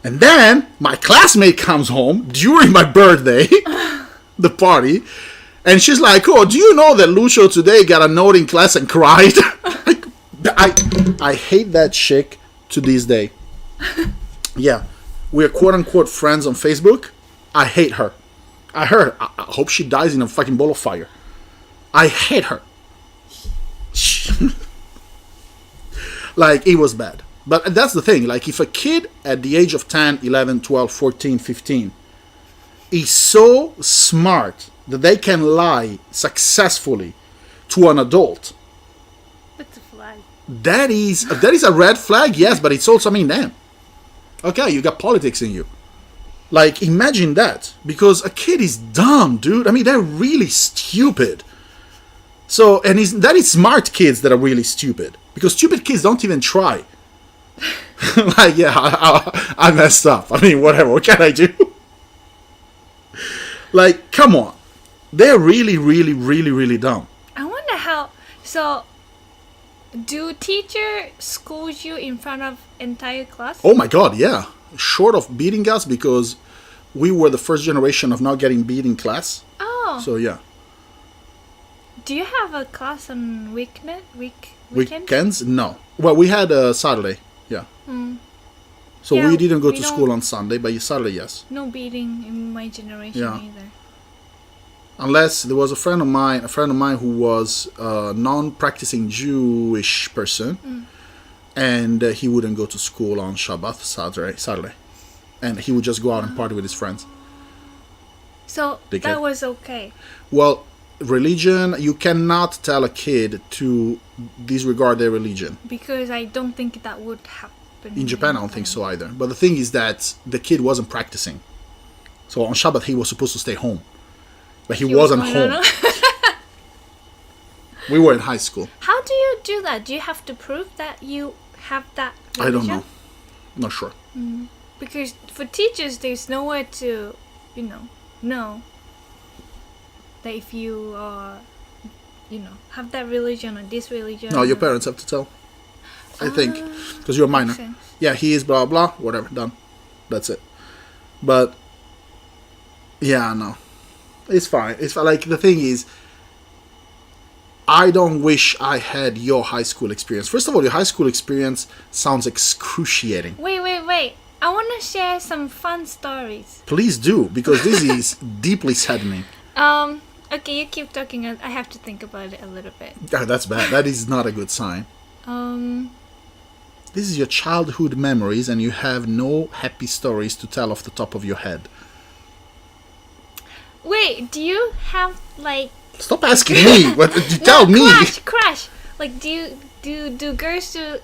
And then my classmate comes home during my birthday, the party, and she's like, oh, do you know that Lucio today got a note in class and cried? I hate that chick to this day. Yeah, we're quote-unquote friends on Facebook. I hate her. I hope she dies in a fucking ball of fire. I hate her. Like, it was bad. But that's the thing. Like, if a kid at the age of 10, 11, 12, 14, 15 is so smart that they can lie successfully to an adult, That's a flag. that is a red flag, yes, but it's also, I mean, damn. Okay, you got politics in you. Like, imagine that. Because a kid is dumb, dude. I mean, they're really stupid. So, and that is smart kids that are really stupid. Because stupid kids don't even try. Like, yeah, I messed up. I mean, whatever. What can I do? Like, come on. They're really, really, really, really dumb. I wonder how. So, do teacher scold you in front of entire class? Oh my god, yeah. Short of beating us because we were the first generation of not getting beat in class. Oh. So, yeah. Do you have a class on weekend? Weekends? No. Well, we had Saturday. Yeah. So Yeah, we didn't go we to don't- school on Sunday, but Saturday, yes. No beating in my generation Yeah. either. Unless there was a friend of mine who was a non-practicing Jewish person, and he wouldn't go to school on Shabbat, Saturday, and he would just go out and party with his friends. So Dickhead. that was okay. Well, religion, you cannot tell a kid to disregard their religion. Because I don't think that would happen. In Japan, I don't think so either. But the thing is that the kid wasn't practicing. So on Shabbat, he was supposed to stay home. But he wasn't home. We were in high school. How do you do that? Do you have to prove that you have that religion? I don't know. Not sure. Because for teachers, there's nowhere to, know that if you, have that religion or this religion. No, your parents have to tell. I think. Because you're a minor. Makes sense. Yeah, he is blah, blah, whatever, done. That's it. But, yeah, no. It's fine. It's fine. Like, the thing is, I don't wish I had your high school experience. First of all, your high school experience sounds excruciating. Wait. I want to share some fun stories. Please do, because this is deeply saddening. Okay, you keep talking. I have to think about it a little bit. Ah, that's bad. That is not a good sign. This is your childhood memories, and you have no happy stories to tell off the top of your head. Wait, do you have like? Stop asking me. What? Tell me. Crash. Like, do girls do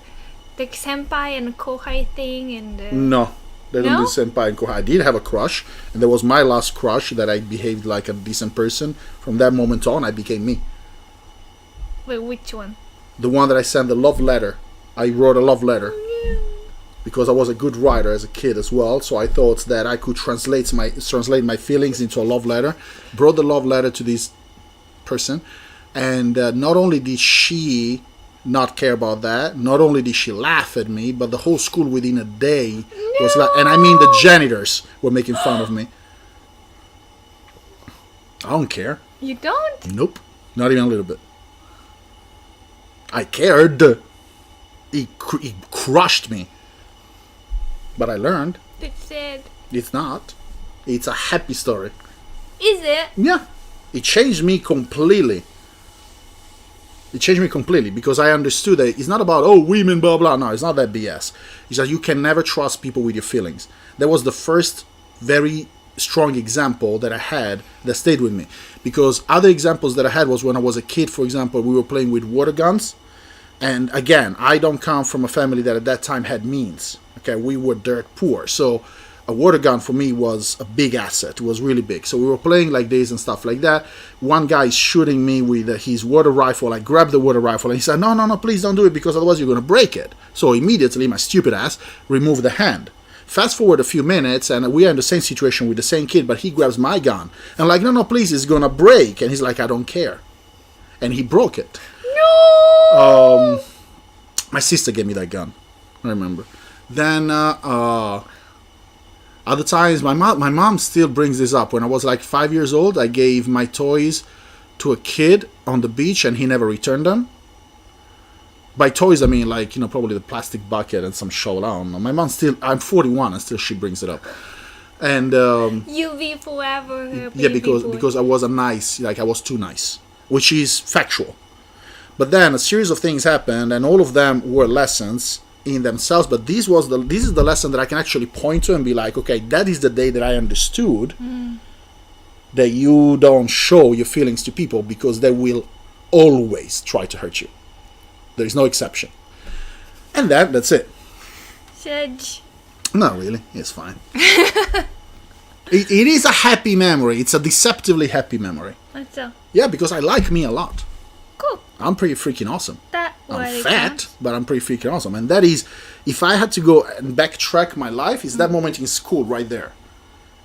like senpai and kohai thing and? No, they don't No? do senpai and kohai. I did have a crush, and that was my last crush that I behaved like a decent person. From that moment on, I became me. Wait, which one? The one that I sent the love letter. I wrote a love letter because I was a good writer as a kid as well. So I thought that I could translate my feelings into a love letter. Brought the love letter to this person, and not only did she not care about that, not only did she laugh at me, but the whole school within a day was like, and I mean the janitors were making fun of me. I don't care. You don't? Nope. Not even a little bit. I cared. It crushed me. But I learned. It's sad. It's not. It's a happy story. Is it? Yeah. It changed me completely. Because I understood that it's not about, oh, women, blah, blah. No, it's not that BS. It's that you can never trust people with your feelings. That was the first very strong example that I had that stayed with me. Because other examples that I had was when I was a kid, for example, we were playing with water guns. And again, I don't come from a family that at that time had means. Okay, we were dirt poor. So a water gun for me was a big asset. It was really big. So we were playing like this and stuff like that. One guy is shooting me with his water rifle. I grabbed the water rifle and he said, no, please don't do it because otherwise you're going to break it. So immediately my stupid ass removed the hand. Fast forward a few minutes and we are in the same situation with the same kid, but he grabs my gun. And like, no, please, it's going to break. And he's like, I don't care. And he broke it. No! My sister gave me that gun. I remember. Then other times, my mom still brings this up. When I was like 5 years old, I gave my toys to a kid on the beach, and he never returned them. By toys, I mean like, probably the plastic bucket and some shovel. I don't know. My mom still. I'm 41, and still she brings it up. And you'll be forever her yeah, baby boy. because I was I was too nice, which is factual. But then a series of things happened, and all of them were lessons in themselves. But this is the lesson that I can actually point to and be like, okay, that is the day that I understood that you don't show your feelings to people because they will always try to hurt you. There is no exception. And that's it. Judge. Not really. It's fine. It is a happy memory. It's a deceptively happy memory. What's up? Yeah, because I like me a lot. Cool. I'm pretty freaking awesome. I'm fat, counts. but I'm pretty freaking awesome. And that is, if I had to go and backtrack my life, is that moment in school right there.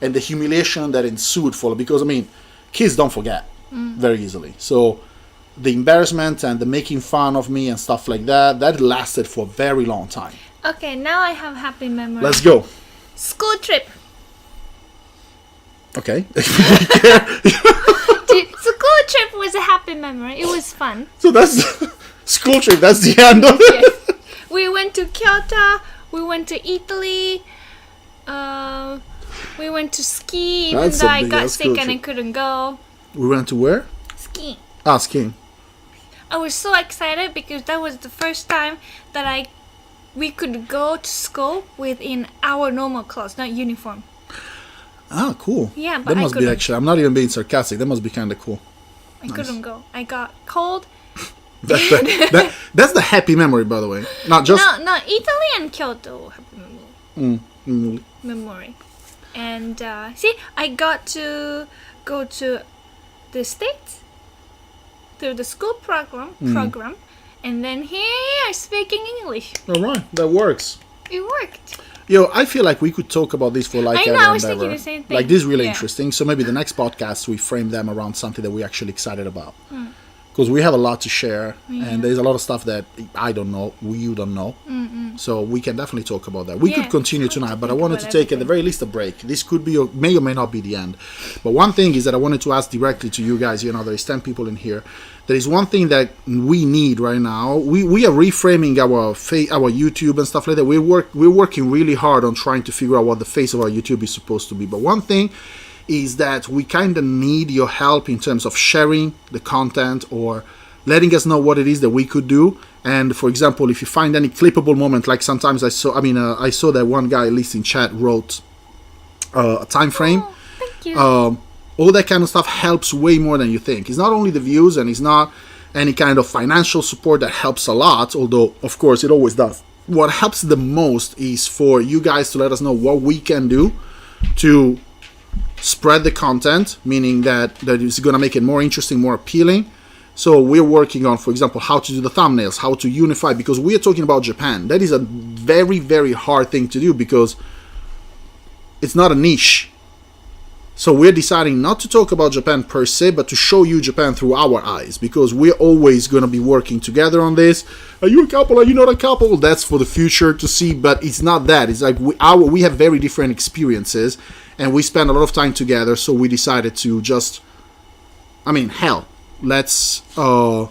And the humiliation that ensued because, kids don't forget very easily. So the embarrassment and the making fun of me and stuff like that lasted for a very long time. Okay, now I have happy memories. Let's go. School trip. Okay. School trip was a happy memory. It was fun. So that's school trip. That's the end of it. Yes. We went to Kyoto. We went to Italy. We went to ski, even That's though a I big got ass sick school and I trip. couldn't go. We went to where? Skiing. Skiing. I was so excited because that was the first time that we could go to school within our normal clothes, not uniform. Ah, cool. Yeah, but that I must be couldn't. actually. I'm not even being sarcastic. That must be kind of cool. I couldn't go. I got cold. That's the happy memory, by the way. Not just. No, Italy and Kyoto happy memory. And see, I got to go to the States through the school program, and then here speaking English. All right, that works. It worked. Yo, I feel like we could talk about this for like I know, ever I was and thinking ever. the same thing. Like this is really Yeah. interesting. So maybe the next podcast we frame them around something that we're actually excited about. Because we have a lot to share, and there's a lot of stuff that I don't know, you don't know. So we can definitely talk about that. We Yeah, could continue it's hard tonight, to but I think wanted to about take at the everything. very least a break. This could be, or may or may not be the end. But one thing is that I wanted to ask directly to you guys. There is 10 people in here. There is one thing that we need right now. We are reframing our YouTube and stuff like that. We're working really hard on trying to figure out what the face of our YouTube is supposed to be. But one thing is that we kind of need your help in terms of sharing the content or letting us know what it is that we could do. And for example, if you find any clippable moment, like sometimes I saw that one guy, at least in chat, wrote a time frame. Oh, thank you. All that kind of stuff helps way more than you think. It's not only the views, and it's not any kind of financial support that helps a lot, although of course it always does. What helps the most is for you guys to let us know what we can do to spread the content, meaning that is going to make it more interesting, more appealing. So we're working on, for example, how to do the thumbnails, how to unify, because we are talking about Japan. That is a very, very hard thing to do because it's not a niche. So we're deciding not to talk about Japan per se, but to show you Japan through our eyes, because we're always going to be working together on this. Are you a couple? Are you not a couple? That's for the future to see, but it's not that. It's like we have very different experiences, and we spend a lot of time together, so we decided to just I mean, hell, let's show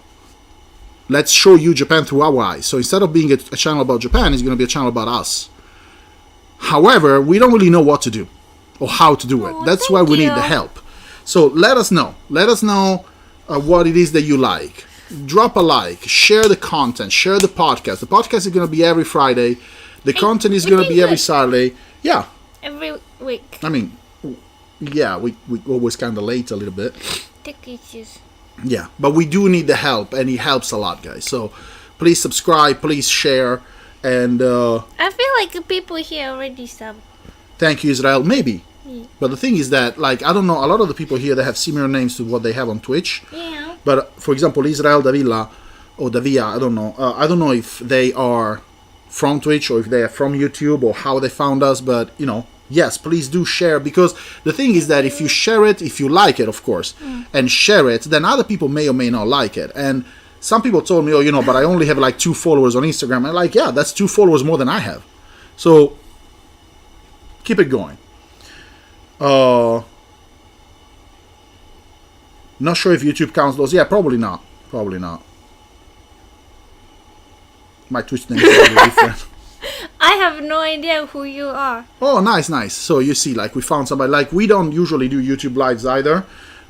you Japan through our eyes. So instead of being a channel about Japan, it's going to be a channel about us. However, we don't really know what to do or how to do it. That's why we need the help. So let us know. Let us know what it is that you like. Drop a like. Share the content. Share the podcast. The podcast is going to be every Friday. The content is going to be every Saturday. Yeah. Every week. I mean, yeah, we always kind of late a little bit. Tech issues. Yeah, but we do need the help, and it helps a lot, guys. So please subscribe, please share, and I feel like the people here already sub. Thank you, Israel. Maybe. Yeah. But the thing is that, like, I don't know, a lot of the people here, they have similar names to what they have on Twitch. Yeah. But, for example, Israel Davila, or Davia, I don't know. I don't know if they are from Twitch or if they are from YouTube or how they found us, but, you know, yes, please do share, because the thing is that if you share it, if you like it, of course, and share it, then other people may or may not like it. And some people told me, oh, you know, but I only have like 2 followers on Instagram. I'm like, yeah, that's 2 followers more than I have. So, keep it going. Not sure if YouTube counts those. Yeah, probably not. Probably not. My Twitch name is probably different. I have no idea who you are. Oh, nice. So you see, like, we found somebody. Like, we don't usually do YouTube lives either.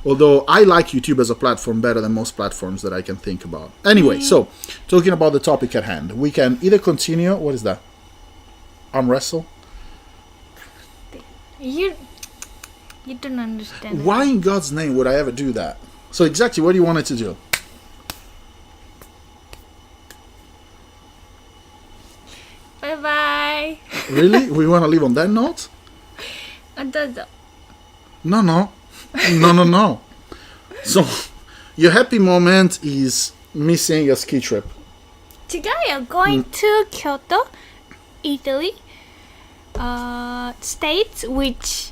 Although I like YouTube as a platform better than most platforms that I can think about. Anyway, so talking about the topic at hand, we can either continue. What is that? Arm wrestle? You don't understand. Why in God's name would I ever do that? So exactly, what do you want it to do? Bye bye. Really? We want to leave on that note? No. So, your happy moment is missing a ski trip. Today I'm going to Kyoto, Italy, states which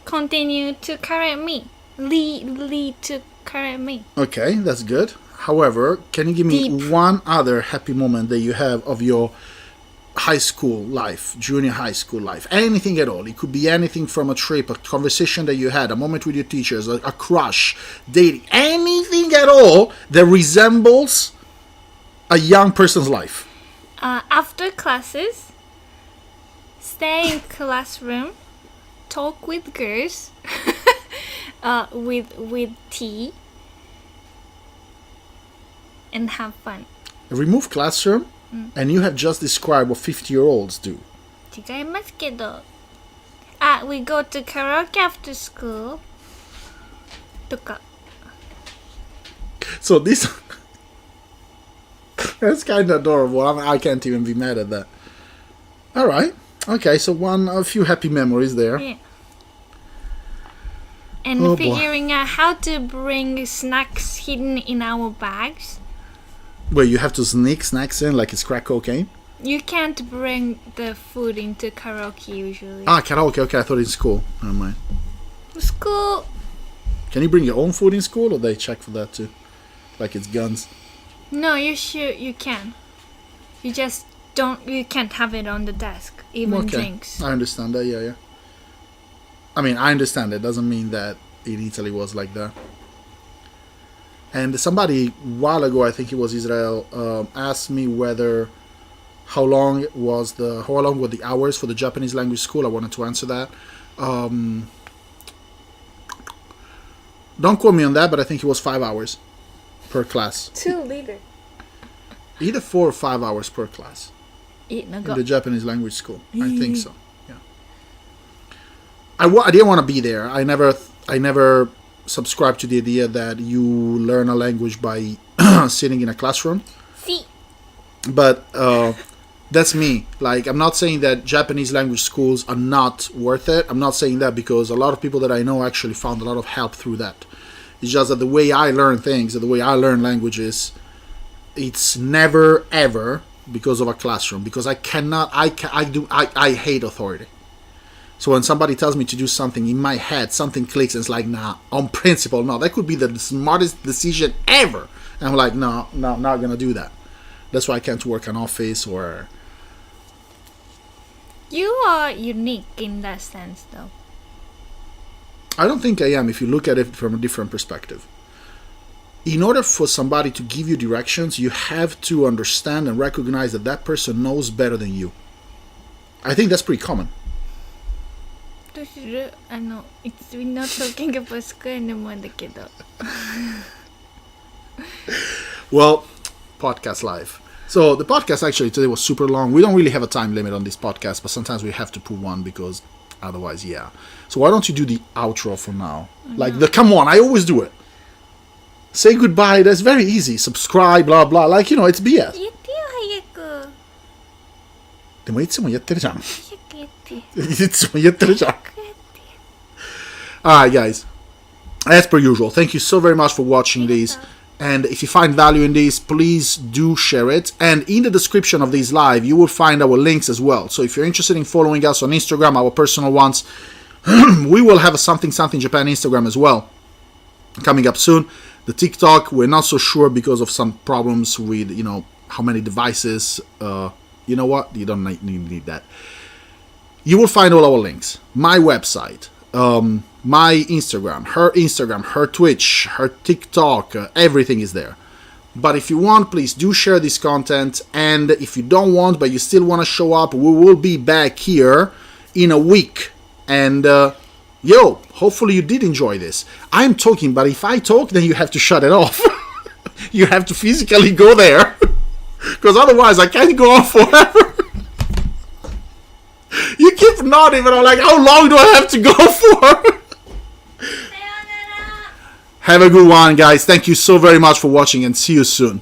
continue to correct me, lead to correct me. Okay, that's good. However, can you give me one other happy moment that you have of your high school life, junior high school life, anything at all? It could be anything from a trip, a conversation that you had, a moment with your teachers, a crush, dating, anything at all that resembles a young person's life. After classes, stay in classroom, talk with girls, with tea, and have fun. Remove classroom, and you have just described what 50-year-olds do. 違いますけど。we go to karaoke after school. とか。 So this... That's kind of adorable. I can't even be mad at that. Alright. Okay, so a few happy memories there. Yeah. And figuring out how to bring snacks hidden in our bags. Where you have to sneak snacks in like it's crack cocaine? You can't bring the food into karaoke usually. Karaoke. Okay, I thought it's school. Never mind. School. Can you bring your own food in school, or they check for that too? Like it's guns? No, you can. You just you can't have it on the desk. Even drinks. I understand that, yeah. I mean, I understand it. Doesn't mean that in Italy was like that. And somebody a while ago, I think it was Israel, asked me how long were the hours for the Japanese language school. I wanted to answer that. Don't quote me on that, but I think it was 5 hours per class. 2 liters. Either 4 or 5 hours per class. In the Japanese language school. I think so. Yeah. I didn't want to be there. I never subscribed to the idea that you learn a language by sitting in a classroom. See. But that's me. Like, I'm not saying that Japanese language schools are not worth it. I'm not saying that, because a lot of people that I know actually found a lot of help through that. It's just that the way I learn things, the way I learn languages, it's never ever because of a classroom. Because I hate authority. So when somebody tells me to do something, in my head, something clicks and it's like, nah, on principle, no. That could be the smartest decision ever. And I'm like, no, not going to do that. That's why I can't work in office or... You are unique in that sense, though. I don't think I am if you look at it from a different perspective. In order for somebody to give you directions, you have to understand and recognize that that person knows better than you. I think that's pretty common. どうするIt's we're not talking about school anymore だけど Well, podcast live. So the podcast actually today was super long. We don't really have a time limit on this podcast, but sometimes we have to put one because otherwise, yeah. So why don't you do the outro for now? Come on, I always do it. Say goodbye. That's very easy. Subscribe, blah, blah. Like, it's BS. 言ってよ早くでもいつもやってるじゃん。早く言って いつもやってるじゃん。Alright, guys. As per usual, thank you so very much for watching these. And if you find value in these, please do share it. And in the description of these live, you will find our links as well. So if you're interested in following us on Instagram, our personal ones, we will have a Something Japan Instagram as well coming up soon. The TikTok, we're not so sure because of some problems with, how many devices. You know what? You don't need that. You will find all our links. My website, my Instagram, her Twitch, her TikTok, everything is there. But if you want, please do share this content. And if you don't want, but you still want to show up, we will be back here in a week. And, hopefully you did enjoy this. I'm talking, but if I talk, then you have to shut it off. You have to physically go there. Because otherwise I can't go on forever. You keep nodding, but I'm like, how long do I have to go for? Have a good one, guys. Thank you so very much for watching and see you soon.